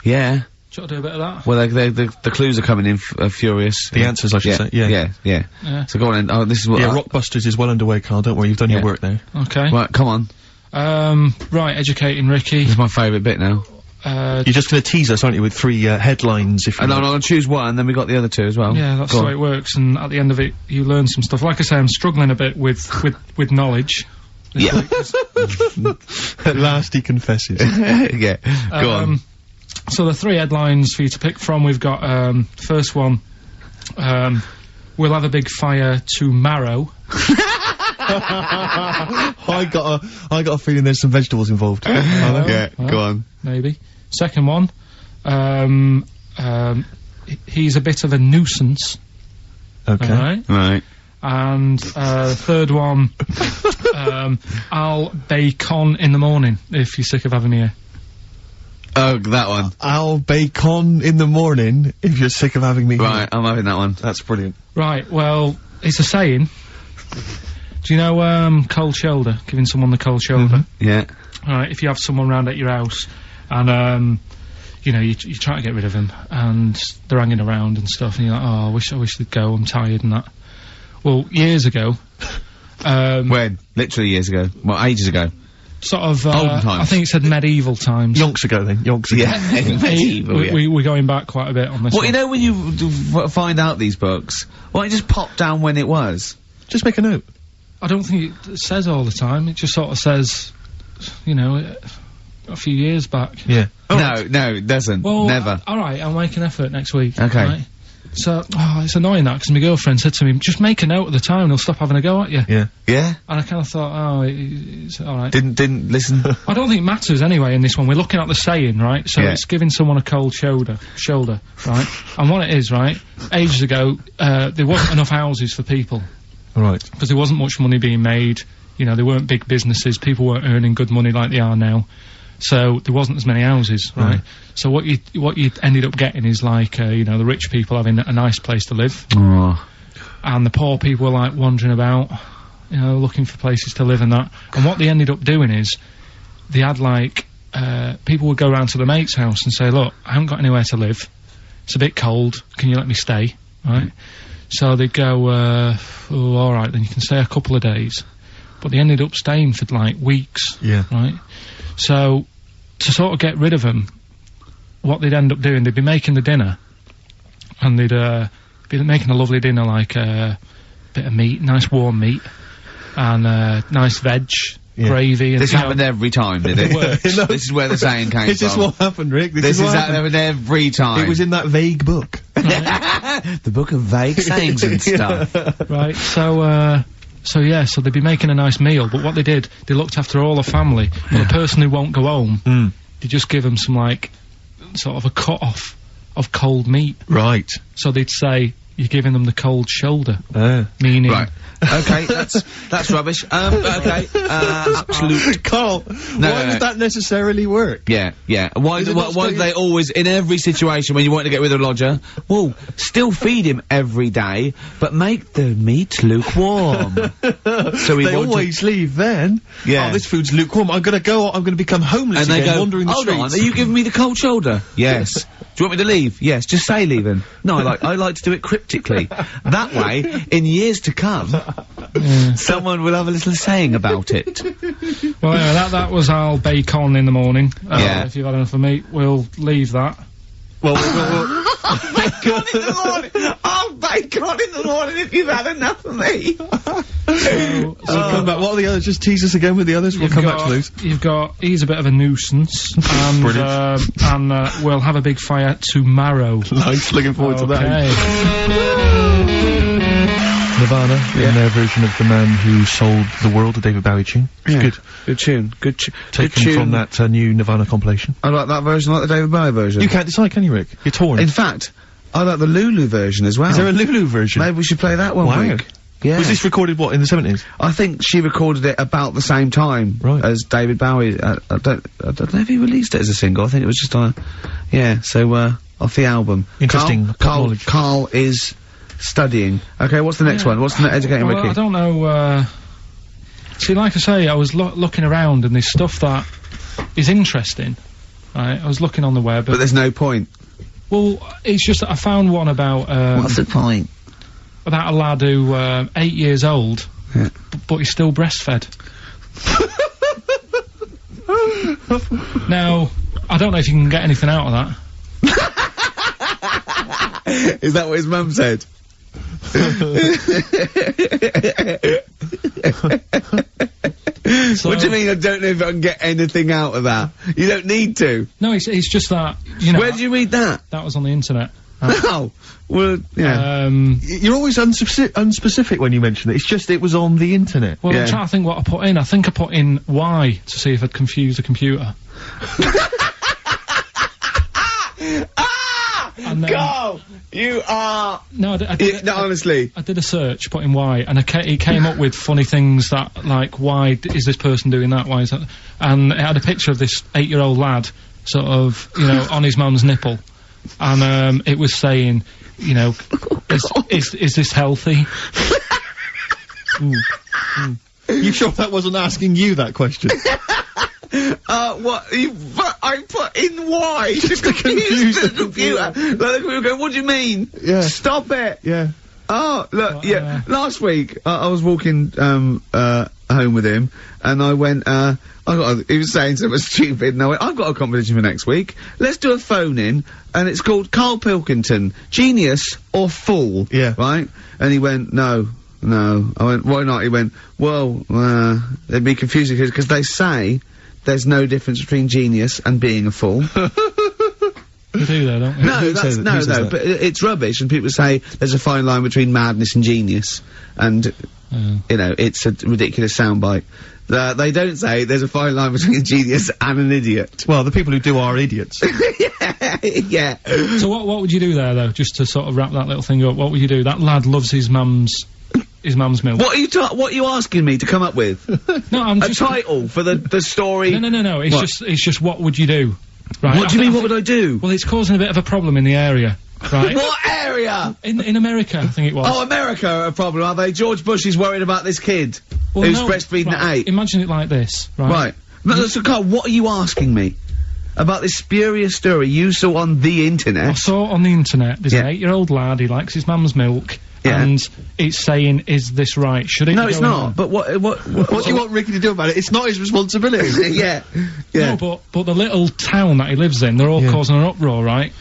Yeah. Do you want to do a bit of that? Well, the clues are coming in furious. The answers, I should say. Yeah. So go on then. Oh, this is what. Yeah, Rockbusters is well underway, Carl. Don't worry, you've done your work there. Okay. Right, come on. Right, Educating Ricky. This is my favourite bit now. You're just gonna tease us, aren't you, with 3 headlines, if you And I'm gonna choose one, then we got the other 2 as well. Yeah, that's the way it works, and at the end of it, you learn some stuff. Like I say, I'm struggling a bit with knowledge. Yeah. At last he confesses. Yeah, go on. So the 3 headlines for you to pick from, we've got, first one, we'll have a big fire tomorrow. I got a feeling there's some vegetables involved. Yeah, go on. Maybe. Second one, he's a bit of a nuisance. Okay. Right. And, third one, I'll bacon in the morning, if you're sick of having me here. Oh, that one. I'll bacon in the morning, if you're sick of having me here. Right, I'm having that one. That's brilliant. Right, well, it's a saying. Do you know, cold shoulder? Giving someone the cold shoulder? Yeah. Right, if you have someone round at your house, and, you know, you try to get rid of them, and they're hanging around and stuff, and you're like, oh, I wish they'd go, I'm tired and that. Well, years ago, when? Literally years ago. Well, ages ago. Sort of, olden times. I think it said medieval times. Yonks ago then, yonks ago. Yeah, medieval, we're going back quite a bit on this one. You know when you find out these books, why don't you just pop down when it was? Just make a note. I don't think it says all the time, it just sort of says, you know, a few years back. Yeah. No, it doesn't. Well, never. Alright, I'll make an effort next week. Okay. Right? So, it's annoying that, because my girlfriend said to me, just make a note of the time and he'll stop having a go at you. Yeah. Yeah? And I kind of thought, it's alright. Didn't listen? I don't think it matters anyway in this one. We're looking at the saying, right? So it's giving someone a cold shoulder, right? And what it is, right? Ages ago, there wasn't enough houses for people. Right. Because there wasn't much money being made. You know, there weren't big businesses. People weren't earning good money like they are now. So there wasn't as many houses, right? So what you ended up getting is like, you know, the rich people having a nice place to live. And the poor people were like wandering about, you know, looking for places to live and that. And what they ended up doing is, they had like, people would go around to the mate's house and say, look, I haven't got anywhere to live. It's a bit cold. Can you let me stay? Right? So they'd go, alright, then you can stay a couple of days. But they ended up staying for like weeks. Yeah. Right? So, to sort of get rid of them, what they'd end up doing, they'd be making the dinner, and they'd, be making a lovely dinner, like a bit of meat, nice warm meat, and nice veg, gravy, and this happened every time, did it? It This is where the saying came from. This is what happened, Rick. This is happened every time. It was in that vague book. The book of vague sayings and stuff. Right, so they'd be making a nice meal, but what they did, they looked after all the family, but the person who won't go home, they just give them some, like, sort of a cut-off of cold meat. Right. So they'd say, you're giving them the cold shoulder. Meaning... Right. Okay, that's rubbish. Okay, absolute... Carl, why does that necessarily work? Yeah. Why do they always, in every situation when you want to get rid of a lodger, well, still feed him every day, but make the meat lukewarm. So they always leave then. Yeah. Oh, this food's lukewarm, I'm gonna become homeless and again, they go, wandering the streets. Hold on, are you giving me the cold shoulder? Yes. Do you want me to leave? Yes, just say leaving. No, I like to do it cryptically. That way, in years to come, someone will have a little saying about it. Well, anyway, that was our bacon in the morning. If you've had enough of meat, we'll leave that. Well, bacon in the morning! Oh, bacon in the morning if you've had enough of me! So come back. What are the others? Just tease us again with the others. We'll come back to those. He's a bit of a nuisance, and we'll have a big fire tomorrow. Nice, looking forward to that. Nirvana, in their version of The Man Who Sold the World, the David Bowie tune. It's Good tune. Taken from that new Nirvana compilation. I like that version, I like the David Bowie version. You can't decide, can you, Rick? You're torn. In fact, I like the Lulu version as well. Is there a Lulu version? Maybe we should play that one, week. Yeah. Was this recorded, what, in the 70s? I think she recorded it about the same time as David Bowie. I don't know if he released it as a single. I think it was just on off the album. Interesting. Carl is studying. Okay, what's the next one? What's the educating Ricky? I don't know, see, like I say, I was looking around and there's stuff that is interesting, right? I was looking on the web. But there's no point. Well, it's just that I found one about, what's the point? About a lad who, 8 years old, but he's still breastfed. Now, I don't know if you can get anything out of that. Is that what his mum said? What do you mean I don't know if I can get anything out of that? You don't need to. No, it's just that, you know... Where did you read that? That was on the internet. Oh, well, yeah. You're always unspecific when you mention it. It's just it was on the internet. Well, I'm trying to think what I put in. I think I put in Y to see if I'd confuse the computer. And then, go! You are... No, no, honestly. I did a search, put in Y, and he came up with funny things that, like, why is this person doing that? Why is that? And it had a picture of this 8-year-old lad, sort of, you know, on his mum's nipple. And, it was saying, you know, is this healthy? You sure that wasn't asking you that question? What? I put in Y to confuse the computer. Like, the computer go, what do you mean? Yeah. Stop it! Yeah. Oh, look, last week, I was walking, home with him, and I went, he was saying something stupid, and I went, I've got a competition for next week. Let's do a phone-in, and it's called Carl Pilkington, Genius or Fool. Yeah. Right? And he went, no. I went, why not? He went, well, it'd be confusing, because they say there's no difference between genius and being a fool. We do though, don't we? No, that's, no, but it's rubbish, and people say there's a fine line between madness and genius, and, you know, it's a ridiculous soundbite. They don't say there's a fine line between a genius and an idiot. Well, the people who do are idiots. Yeah. So what would you do there, though, just to sort of wrap that little thing up? What would you do? That lad loves his mum's milk. What are you asking me to come up with? No, I'm just... A title for the story? No, it's just what would you do? Right. What do you mean, what would I do? Well, it's causing a bit of a problem in the area, right? What area? In America, I think it was. Oh, America are a problem, are they? George Bush is worried about this kid who's breastfeeding at 8. Imagine it like this, right? Right. No, so, Carl, what are you asking me? About this spurious story you saw on the internet? I saw it on the internet. There's an 8-year-old lad, he likes his mum's milk. Yeah. And it's saying, is this right? Should it No, be it's going not. on? But what do you want Ricky to do about it? It's not his responsibility. Yeah. No, but the little town that he lives in, they're all causing an uproar, right?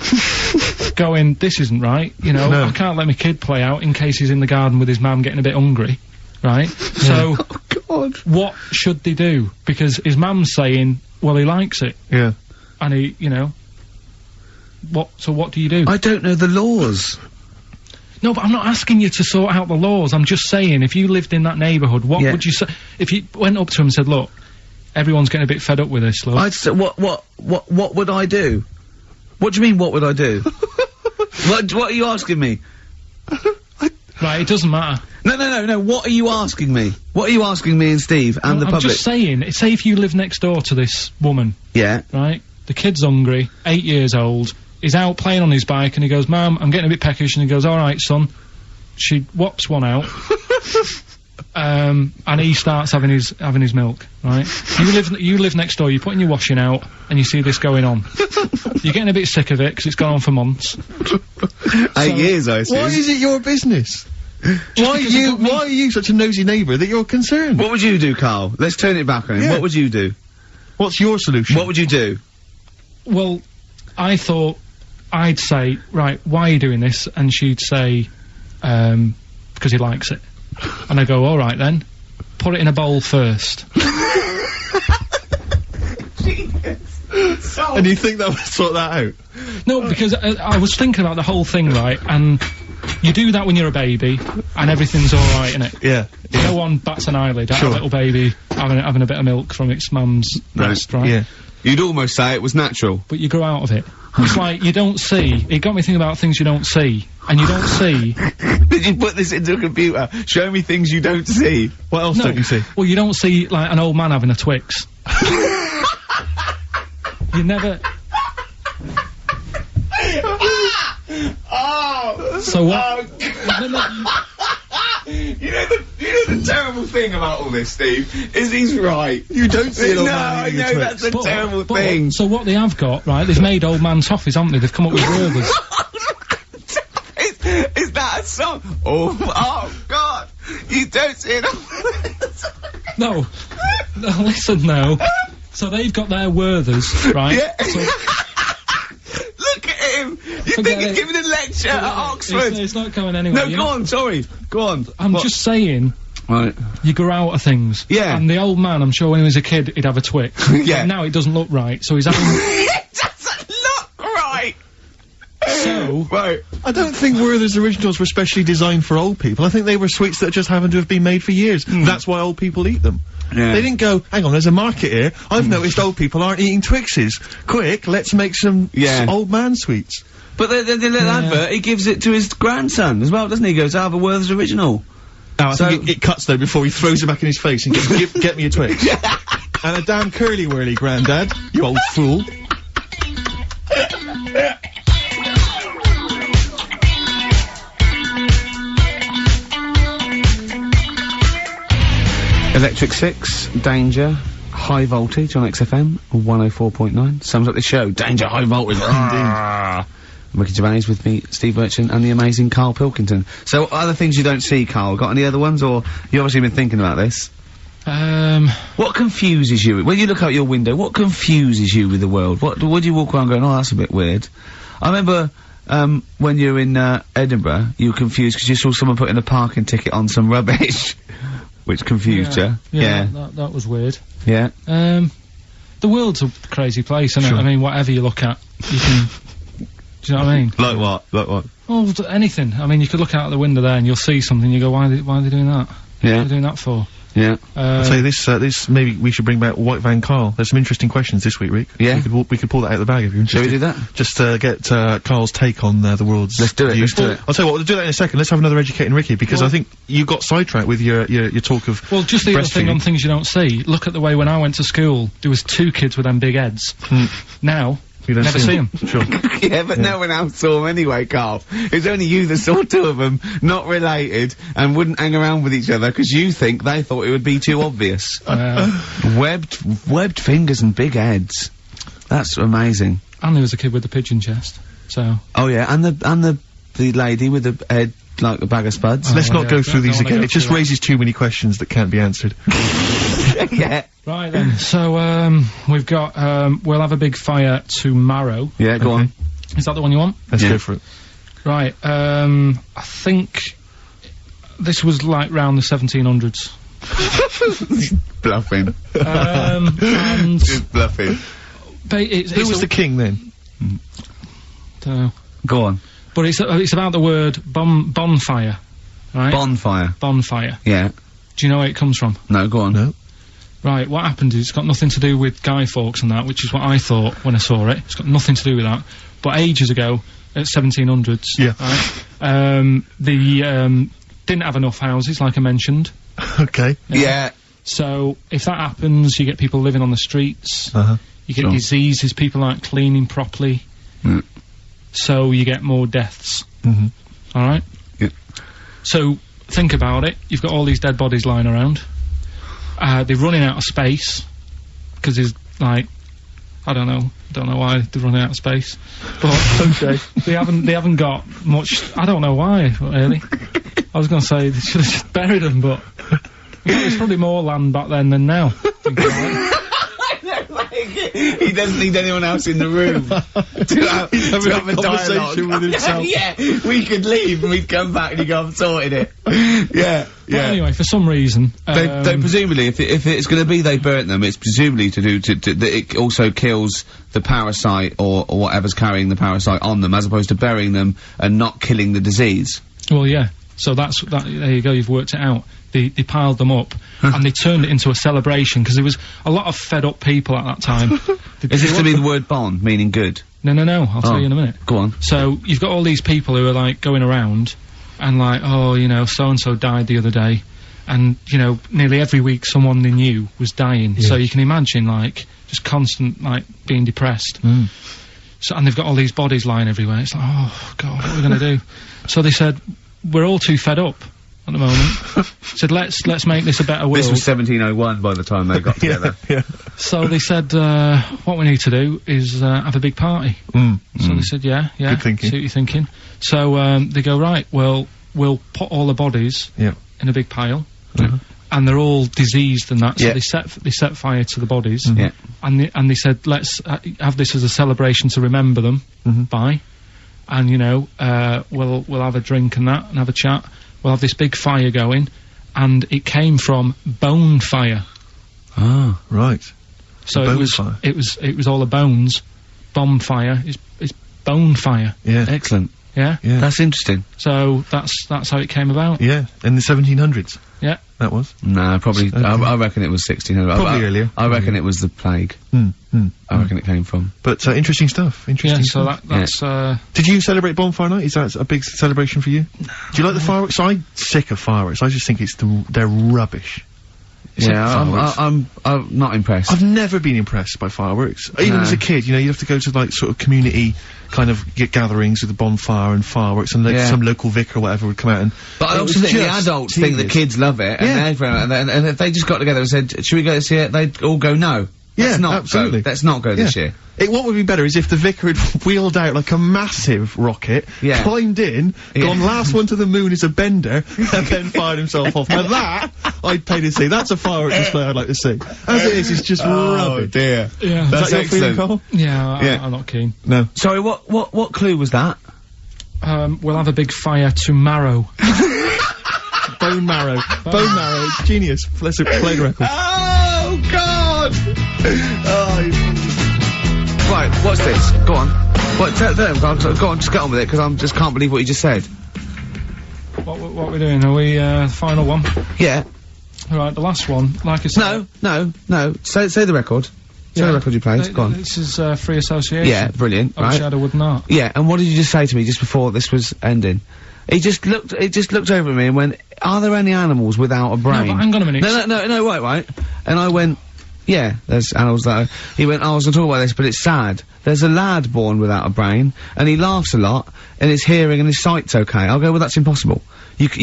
Going, this isn't right, you know, I can't let my kid play out in case he's in the garden with his mum getting a bit hungry, right? So, oh, God. What should they do? Because his mum's saying, well, he likes it. Yeah. And he, you know, so what do you do? I don't know the laws. No, but I'm not asking you to sort out the laws. I'm just saying, if you lived in that neighbourhood, what would you say? If you went up to him and said, look, everyone's getting a bit fed up with this, look. I'd say, what would I do? What do you mean, what would I do? What are you asking me? Right, it doesn't matter. No, what are you asking me? What are you asking me and Steve and the public? I'm just saying, say if you live next door to this woman. Yeah. Right? The kid's hungry, 8 years old. He's out playing on his bike and he goes, Mum, I'm getting a bit peckish, and he goes, alright, son. She whops one out. And he starts having his milk, right? You live next door, you're putting your washing out, and you see this going on. You're getting a bit sick of it, because it's gone on for months. 8 years, I assume. Why is it your business? Why are you such a nosy neighbour that you're concerned? What would you do, Carl? Let's turn it back on him. What would you do? What's your solution? What would you do? Well, I thought I'd say, right, why are you doing this? And she'd say, because he likes it. And I go, alright then, put it in a bowl first. And you think that would sort that out? No, because I was thinking about the whole thing, right, and you do that when you're a baby, and everything's alright, innit? Yeah. No one bats an eyelid at a little baby having a bit of milk from its mum's breast, right? Yeah. You'd almost say it was natural. But you grow out of it. It's like, you don't see. It got me thinking about things you don't see. And you don't see. Did you put this into a computer? Show me things you don't see. What else don't you see? Well, you don't see, like, an old man having a Twix. You never... So what? You know the terrible thing about all this, Steve, is he's right. You don't see an old man eating a Twix. That's the terrible thing. So what they have got, right, they've made old man toffees, haven't they? They've come up with Werther's. Is that a song? Oh God! You don't see it. No, listen now. So they've got their Werther's, right? Yeah. So look at him! You think he's giving a lecture at Oxford? It's not going anywhere. No, go on, sorry. Go on. I'm just saying. Right. You grow out of things. Yeah. And the old man, I'm sure when he was a kid, he'd have a Twix. Yeah. But now it doesn't look right, so he's having... It doesn't look right! So... Right. I don't think Werther's originals were specially designed for old people. I think they were sweets that just happened to have been made for years. That's why old people eat them. Yeah. They didn't go, hang on, there's a market here. I've noticed old people aren't eating Twixes. Quick, let's make some old man sweets. But the little advert, he gives it to his grandson as well, doesn't he? He goes, I have a Werther's original. Now, I think it cuts, though, before he throws it back in his face and goes, get me a Twix. And a damn curly-whirly, Grandad, you old fool. Electric Six, Danger, High Voltage on XFM, 104.9. Sums up the show. Danger, High Voltage. Indeed. Ricky Gervais with me, Steve Birchin, and the amazing Carl Pilkington. So, other things you don't see, Carl? Got any other ones, or you obviously been thinking about this? What confuses you? When you look out your window, what confuses you with the world? What do you walk around going, oh, that's a bit weird? I remember, when you were in, Edinburgh, you were confused because you saw someone putting a parking ticket on some rubbish. Which confused you. Yeah. That was weird. Yeah. The world's a crazy place, isn't it? I mean, whatever you look at, you can Do you know what I mean? Like what? Like what? Oh, anything. I mean, you could look out the window there and you'll see something. You go, why are they doing that? Yeah. What are they doing that for? Yeah. I'll tell you this, maybe we should bring back White Van Carl. There's some interesting questions this week, Rick. Yeah. We could pull that out of the bag if you're interested. Shall we do that? Just, get, Carl's take on, the world's Let's do it, views. let's do it. I'll tell you what, we'll do that in a second. Let's have another Educating Ricky, because I think you got sidetracked with your talk of Well, just the other thing on things you don't see. Look at the way when I went to school, there was 2 kids with them big heads. Now, you don't never see them. Sure. Yeah, but no one else saw them anyway, Carl. It was only you that saw 2 of them, not related, and wouldn't hang around with each other, because you think they thought it would be too obvious. Webbed fingers and big heads. That's amazing. And there was a kid with a pigeon chest, so... Oh yeah, and the lady with the head like a bag of spuds. Let's not go through these again. It just raises too many questions that can't be answered. Yeah. Right then, so, we've got, we'll have a big fire tomorrow. Yeah, go on. Is that the one you want? Let's go for it. Right, I think this was like round the 1700s. Bluffing. And... Just bluffing. Who was the king then? Dunno. Go on. But it's about the word bonfire, right? Bonfire. Bonfire. Yeah. Do you know where it comes from? No, go on. No. Right, what happened is it's got nothing to do with Guy Fawkes and that, which is what I thought when I saw it. It's got nothing to do with that. But ages ago, at 1700s, yeah. Right, didn't have enough houses, like I mentioned. Okay. Yeah. So, if that happens, you get people living on the streets. You get diseases, people aren't cleaning properly. So, you get more deaths. Alright? Yeah. So, think about it. You've got all these dead bodies lying around. They're running out of space. Because there's, like... I don't know why they're running out of space. But, okay. They haven't got much... I don't know why, really. I was gonna say they should have just buried them, but... There's probably more land back then than now. I don't like it. He doesn't need anyone else in the room to have a conversation with himself. Yeah, we could leave and we'd come back and he'd go, I've sorted it. Yeah. But anyway, for some reason... They presumably, if it's gonna be they burnt them, it's presumably to do that it also kills the parasite or whatever's carrying the parasite on them, as opposed to burying them and not killing the disease. Well, yeah. So there you go, you've worked it out. They piled them up, and they turned it into a celebration, because there was a lot of fed-up people at that time. Is this to be the word bon, meaning good? No, I'll tell you in a minute. Go on. So, you've got all these people who are, like, going around, and like, oh, you know, so-and-so died the other day, and, you know, nearly every week someone they knew was dying. Yeah. So you can imagine, like, just constant, like, being depressed. So, and they've got all these bodies lying everywhere. It's like, oh, God, what are we gonna do? So they said, we're all too fed up at the moment. Said, let's make this a better world. This was 1701 by the time they got together. Yeah. So they said, what we need to do is, have a big party. So they said, yeah. Good thinking. See what you're thinking. So, they go, right, well, we'll put all the bodies in a big pile. And they're all diseased and that, so they set fire to the bodies. And they said, let's have this as a celebration to remember them by. And, you know, we'll have a drink and that, and have a chat. We'll have this big fire going, and it came from bone fire. Ah, right. So it was all the bones. Bonfire is bone fire. Yeah. Excellent. Yeah? That's interesting. So that's how it came about. Yeah, in the 1700s. Yeah. That was? No, probably, I reckon it was 1600. Probably earlier. I reckon it was the plague. I reckon it came from. But, interesting stuff. Interesting stuff. So that's, Did you celebrate Bonfire Night? Is that a big celebration for you? No. Do you like the fireworks? I'm sick of fireworks. I just think they're rubbish. I'm not impressed. I've never been impressed by fireworks. Even as a kid, you know, you have to go to, like, sort of community kind of gatherings with the bonfire and fireworks, and some local vicar or whatever would come out and... But I also think the adults think the kids love it, and if they just got together and said, should we go this year, they'd all go, no. Absolutely. Let's not go this year. What would be better is if the vicar had wheeled out like a massive rocket, climbed in, gone last one to the moon is a bender, and then fired himself off. Now that, I'd pay to see. That's a fireworks display I'd like to see. As it is, it's just rubbish. Oh dear. Yeah. That's excellent. Carl? Yeah, I'm not keen. No. Sorry, what clue was that? We'll have a big fire tomorrow. Bone marrow. Bone marrow. Genius. Play the record. Oh, God! Right, what's this? Go on. What? Go on, just get on with it, because I just can't believe what you just said. What are we doing? Are we, final one? Yeah. Right, the last one, like I said... No. Say the record. Say the record you played. Go on. This is, free association. Yeah, brilliant, right. Shadow would not. Yeah, and what did you just say to me just before this was ending? It just looked over at me and went, are there any animals without a brain? No, but hang on a minute. No, right. And I went, yeah, there's animals that he went, I was gonna talk about this, but it's sad. There's a lad born without a brain, and he laughs a lot, and his hearing and his sight's okay. I'll go, well, that's impossible. If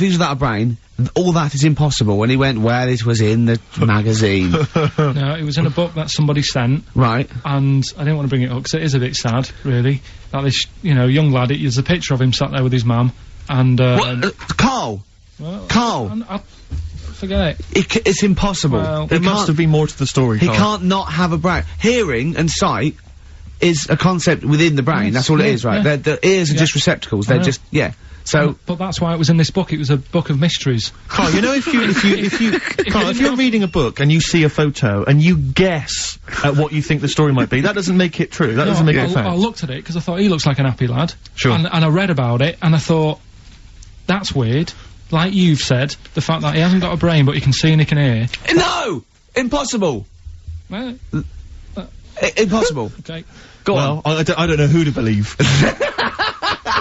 he's without a brain, all that is impossible. And he went, well, it was in the magazine. No, it was in a book that somebody sent. Right. And I didn't want to bring it up, because it is a bit sad, really. That this, young lad, there's a picture of him sat there with his mum, and, what? Carl! Well, Carl! Forget it. It's impossible. Well, there must have been more to the story, He Carl. can't not have a brain. Hearing and sight is a concept within the brain. That's all it is, right? Yeah. The ears are just receptacles. They're just, So, but that's why it was in this book. It was a book of mysteries. Carl, if you're reading a book and you see a photo and you guess at what you think the story might be, that doesn't make it true. That doesn't make it fact. I looked at it because I thought he looks like an happy lad. Sure. And I read about it and I thought, that's weird. Like you've said, the fact that he hasn't got a brain but he can see and he can hear. No! Impossible! Well, impossible. Okay. Go on. I don't know who to believe.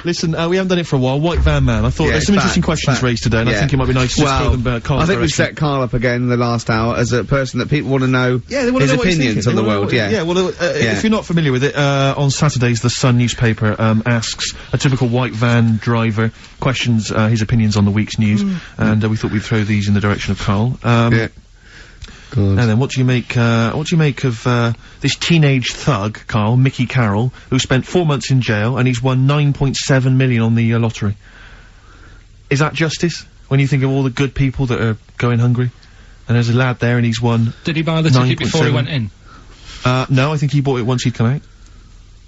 Listen, we haven't done it for a while. White Van Man. I thought there's some interesting questions raised today, and I think it might be nice to just throw them Carl. I think we've set Carl up again in the last hour as a person that people want to know his opinions on the world. If you're not familiar with it, on Saturdays the Sun newspaper asks a typical white van driver questions his opinions on the week's news, and we thought we'd throw these in the direction of Carl. Good. And then, what do you make of this teenage thug, Carl, Mickey Carroll, who spent 4 months in jail and he's won 9.7 million on the lottery? Is that justice? When you think of all the good people that are going hungry, and there's a lad there and he's won. Did he buy the ticket before he went in? No, I think he bought it once he'd come out.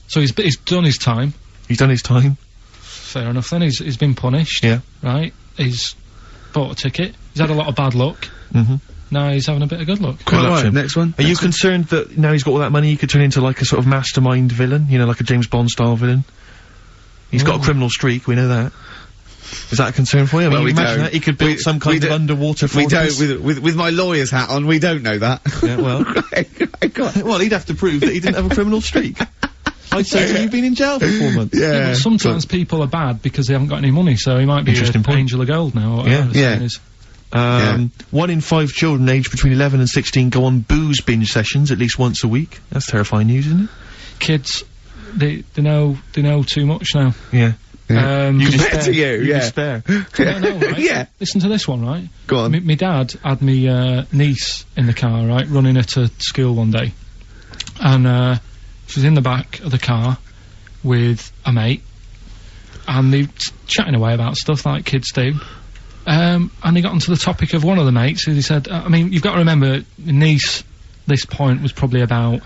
So he's done his time. He's done his time. Fair enough. Then he's been punished. Yeah. Right. He's bought a ticket. He's had a lot of bad luck. Now he's having a bit of good luck. Quite right. Next one. Are you concerned that now he's got all that money he could turn into like a sort of mastermind villain? You know, like a James Bond style villain? He's got a criminal streak, we know that. Is that a concern for you? I mean, imagine that he could build some kind of underwater fortress. We don't, with my lawyer's hat on, we don't know that. Yeah, well. Well, he'd have to prove that he didn't have a criminal streak. I'd say that you've been in jail for 4 months. Yeah, but sometimes people are bad because they haven't got any money, so he might be an angel of gold now, or whatever the saying is. 1 in 5 children aged between 11 and 16 go on booze binge sessions at least once a week. That's terrifying news, isn't it? Kids, they know too much now. Yeah. You compared to you, you despair. I know, right? Yeah. Listen to this one, right? Go on. My dad had me niece in the car, right, running her to school one day, and she was in the back of the car with a mate, and they chatting away about stuff like kids do. And they got onto the topic of one of the mates, who they said, I mean, you've got to remember, niece, this point was probably about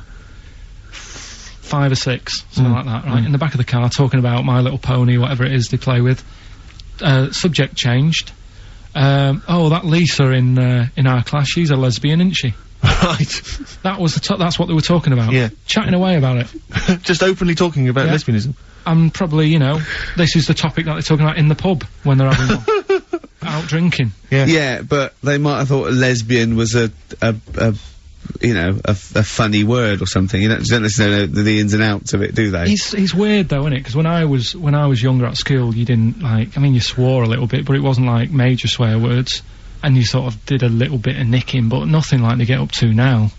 5 or 6, something like that, right? In the back of the car, talking about My Little Pony, whatever it is they play with. Subject changed. Oh, that Lisa in our class, she's a lesbian, isn't she? Right. That was that's what they were talking about. Yeah. Chatting away about it. Just openly talking about lesbianism. And probably, this is the topic that they're talking about in the pub when they're having one. Out drinking. Yeah. Yeah, but they might have thought lesbian was a funny word or something. You don't necessarily know the ins and outs of it, do they? He's weird though, isn't it? Because when I was younger at school, you didn't you swore a little bit, but it wasn't like major swear words, and you sort of did a little bit of nicking, but nothing like they get up to now.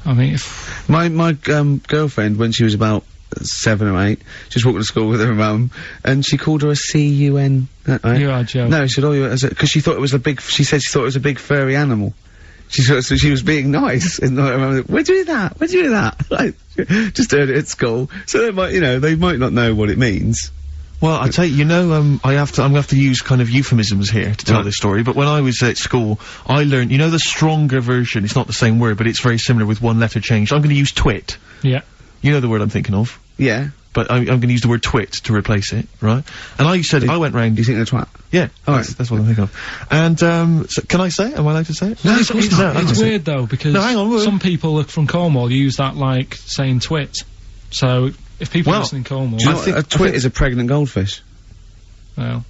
I mean, if my girlfriend, when she was about 7 or 8, she was walking to school with her mum, and she called her a C-U-N. Right? You are joking. No, she said, because she thought it was a big. She said she thought it was a big furry animal. So she was being nice, and I remember, where'd you do that? Where'd you do that? Like, just heard it at school. So they might, they might not know what it means. Well, I tell you, I'm gonna have to use kind of euphemisms here to tell this story, but when I was at school, I learned, the stronger version, it's not the same word, but it's very similar with one letter changed. I'm gonna use twit. Yeah. You know the word I'm thinking of? Yeah. But I'm gonna use the word twit to replace it, right? And I went round... You think they're twat? Yeah. That's what I'm thinking of. And, so can I say it? Am I allowed to say it? No, it's weird though, because some people from Cornwall use that like saying twit. So, If people listen in Cornwall... Do you know what a twit is a pregnant goldfish? Well...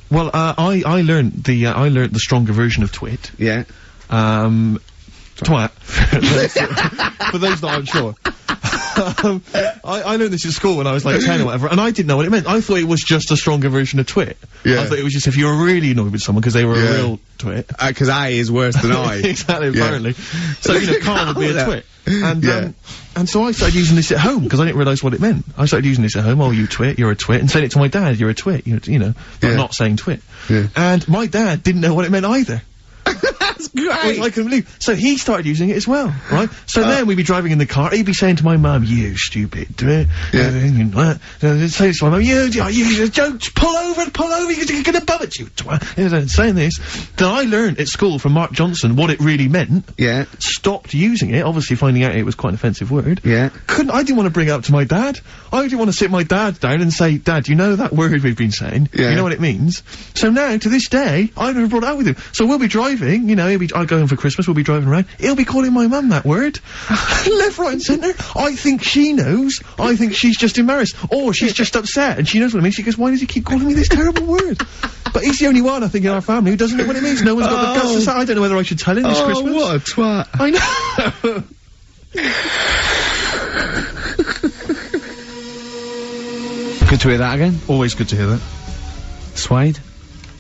Well, I learned the stronger version of twit. Yeah. Twat. For those that aren't sure. I learned this at school when I was like 10 or whatever, and I didn't know what it meant. I thought it was just a stronger version of twit. Yeah. I thought it was just if you were really annoyed with someone because they were a real twit. Because I is worse than I. Exactly, apparently. So, you know, Carl would be a twit. And so I started using this at home, because I didn't realise what it meant. I started using this at home, oh, you twit, you're a twit, and saying it to my dad, you're a twit, you know, but not saying twit. Yeah. And my dad didn't know what it meant either. That's great! Which I couldn't believe. So he started using it as well, right? So then we'd be driving in the car, he'd be saying to my mum, you stupid twit. Say to my mum, you don't pull over, you're gonna bum it, you twat. Saying this. Then I learned at school from Mark Johnson what it really meant. Yeah. Stopped using it, obviously finding out it was quite an offensive word. Yeah. I didn't want to bring it up to my dad. I didn't want to sit my dad down and say, Dad, you know that word we've been saying? Yeah. You know what it means? So now, to this day, I've never brought it out with him. So we'll be driving, you know, I'll go home for Christmas, we'll be driving around, he'll be calling my mum that word. Left, right and centre. I think she knows. I think she's just embarrassed. Or she's just upset and she knows what it means. She goes, why does he keep calling me this terrible word? But he's the only one, I think, in our family who doesn't know what it means. No one's got the guts to say, I don't know whether I should tell him this Christmas. What a twat. I know. Good to hear that again. Always good to hear that. Suede.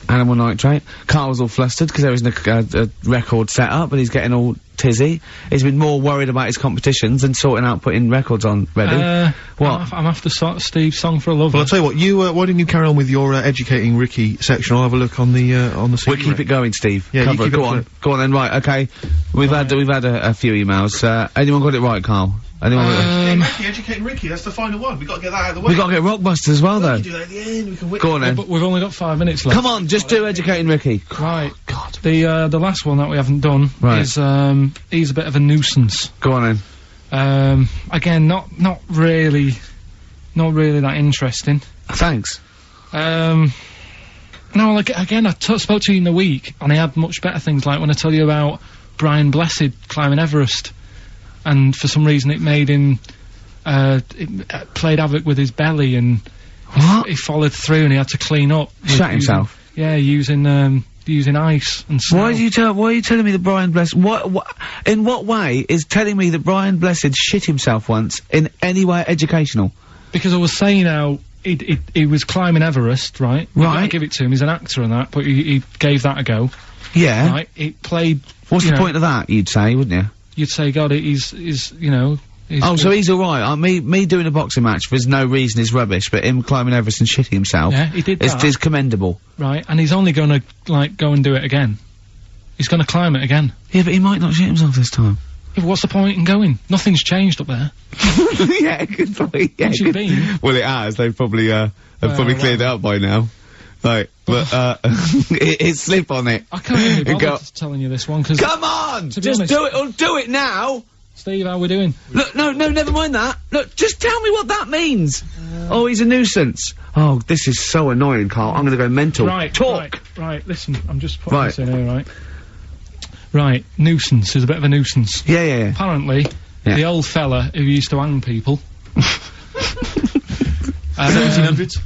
Animal Nitrate. Carl was all flustered because there isn't a record set up, and he's getting all tizzy. He's been more worried about his competitions than sorting out putting records on ready. What? I'm after Steve's Song for a Lover. Well, I'll tell you what, why didn't you carry on with your, educating Ricky section? I'll have a look on the CD. We'll keep it going, Steve. Yeah, Cover you keep it. Go on. Go on then, right, okay. We've had a few emails. Anyone got it right, Carl? Anyone got it? Educating Ricky, that's the final one. We've got to get that out of the way. We've got to get Rockbusters as well, though. We can do that at the end, we can Go on then. But we've only got 5 minutes left. Come on, just do Educating Ricky. Right. God. The last one that we haven't done is, he's a bit of a nuisance. Go on then. Again, not really that interesting. Thanks. No, like, again, I spoke to you in the week, and I had much better things, like when I tell you about Brian Blessed climbing Everest, and for some reason it made him, it played havoc with his belly, and he followed through, and he had to clean up. Shut himself? Yeah, using ice and snow. Why are you telling me that Brian Blessed, in what way is telling me that Brian Blessed shit himself once in any way educational? Because I was saying how he was climbing Everest, right? Right. I give it to him, he's an actor and that, but he gave that a go. Yeah. Right, it played... What's the point of that, you'd say, wouldn't you? You'd say, God, he's you know... So he's alright. Me doing a boxing match for no reason is rubbish, but him climbing Everest and shitting himself... Yeah, he did that. ...is commendable. Right, and he's only gonna, like, go and do it again. He's gonna climb it again. Yeah, but he might not shit himself this time. Yeah, but what's the point in going? Nothing's changed up there. Yeah, good point. Yeah, Once you've been. Well, it has. They've probably cleared it up by now. Like, but, it's slip on it. I can't even be bothered telling you this one, because... Come on! Just do it, or do it now! Steve, how we doing? Look, no, never mind that. Look, just tell me what that means. Oh, he's a nuisance. Oh, this is so annoying, Carl. I'm gonna go mental. Right, talk! Right, listen, I'm just putting this in here, right? Right, nuisance is a bit of a nuisance. Yeah. Apparently, the old fella who used to hang people... 1700s?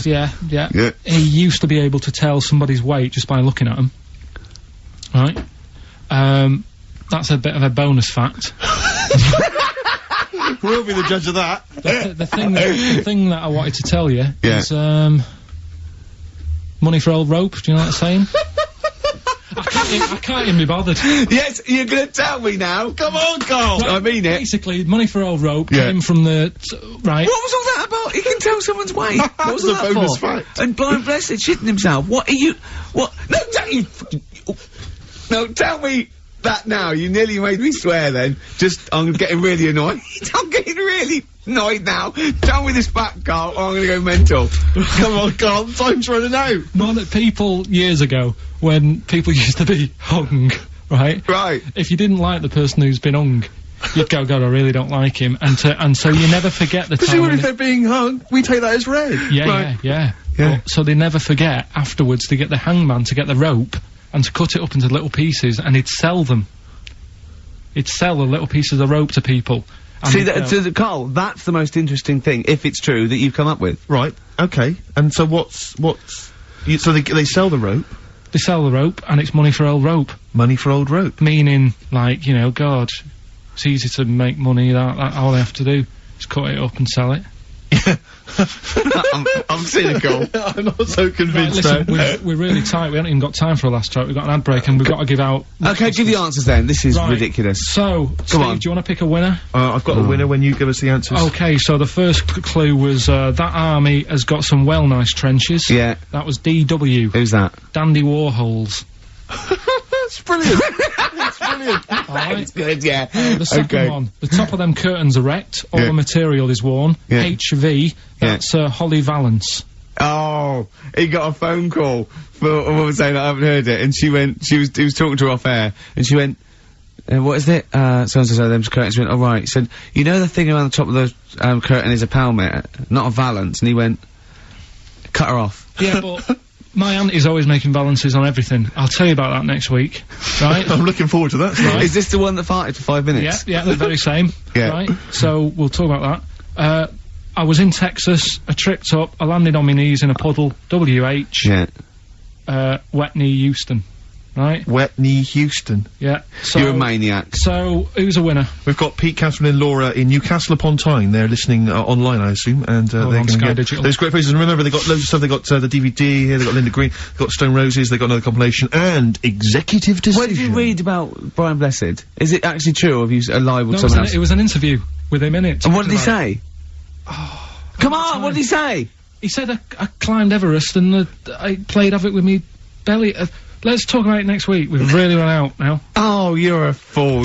Yeah. He used to be able to tell somebody's weight just by looking at them. Right? That's a bit of a bonus fact. We'll be the judge of that. The thing that I wanted to tell you is, money for old rope, do you know what I'm saying? I can't even be bothered. Yes, you're gonna tell me now. Come on, Carl. Right, I mean it. Basically, money for old rope came from the... right. What was all that about? He can tell someone's weight. What was that bonus for? fact. And Brian Blessed shitting himself. What are you... What? No, don't you... No, tell me that now. You nearly made me swear then. I'm getting really annoyed. I'm getting really annoyed now. Tell me this fact, Carl, or I'm gonna go mental. Come on, Carl, time's running out. More that people, years ago, when people used to be hung, right? Right. If you didn't like the person who's been hung, you'd go, God, I really don't like him, and so you never forget the time. Presumably if they're being hung, we take that as read. Yeah. So they never forget afterwards to get the hangman to get the rope and to cut it up into little pieces, and he'd sell them. He'd sell the little pieces of rope to people, See, Carl, that's the most interesting thing, if it's true, that you've come up with. Right, okay. And so so they sell the rope? They sell the rope, and it's money for old rope. Money for old rope? Meaning, like, you know, God, it's easy to make money, that all they have to do is cut it up and sell it. I'm cynical. I'm not so convinced. Right, listen, we're really tight. We haven't even got time for a last track. We've got an ad break, and we've got to give out. Okay, give the answers then. This is ridiculous. So, Steve, do you want to pick a winner? I've got a winner when you give us the answers. Okay, so the first clue was that army has got some well nice trenches. Yeah. That was DW. Who's that? Dandy Warhols. That's brilliant. That's brilliant. That's good, yeah. The second one, the top of them curtains are wrecked, all the material is worn. HV, that's Holly Valance. Oh, he got a phone call for a woman saying I haven't heard it, and he was talking to her off air, and she went, what is it? So-and-so, them's curtains. She went, oh right. He said, you know the thing around the top of the, curtain is a palmet, not a valance, and he went, cut her off. Yeah, but my auntie's always making valances on everything. I'll tell you about that next week, right? I'm looking forward to that. Right. Is this the one that farted for 5 minutes? Yeah, the very same. Yeah. Right? So, we'll talk about that. I was in Texas, I tripped up, I landed on my knees in a puddle, WH, wet knee Houston, right? Wet knee Houston. Yeah. So, you're a maniac. So, who's a winner? We've got Pete, Catherine and Laura in Newcastle upon Tyne. They're listening online, I assume, and they're going to get Digital. those great places. And remember, they got loads of stuff. They got the DVD here, they got Linda Green, they got Stone Roses, they got another compilation, and Executive Decision. What did you read about Brian Blessed? Is it actually true, or have you lied with someone else? It was an interview with him in it. And what did he say? Oh, come on, what did he say? He said I climbed Everest and I played havoc with me belly. Let's talk about it next week. We've really run out now. Oh, you're a fool.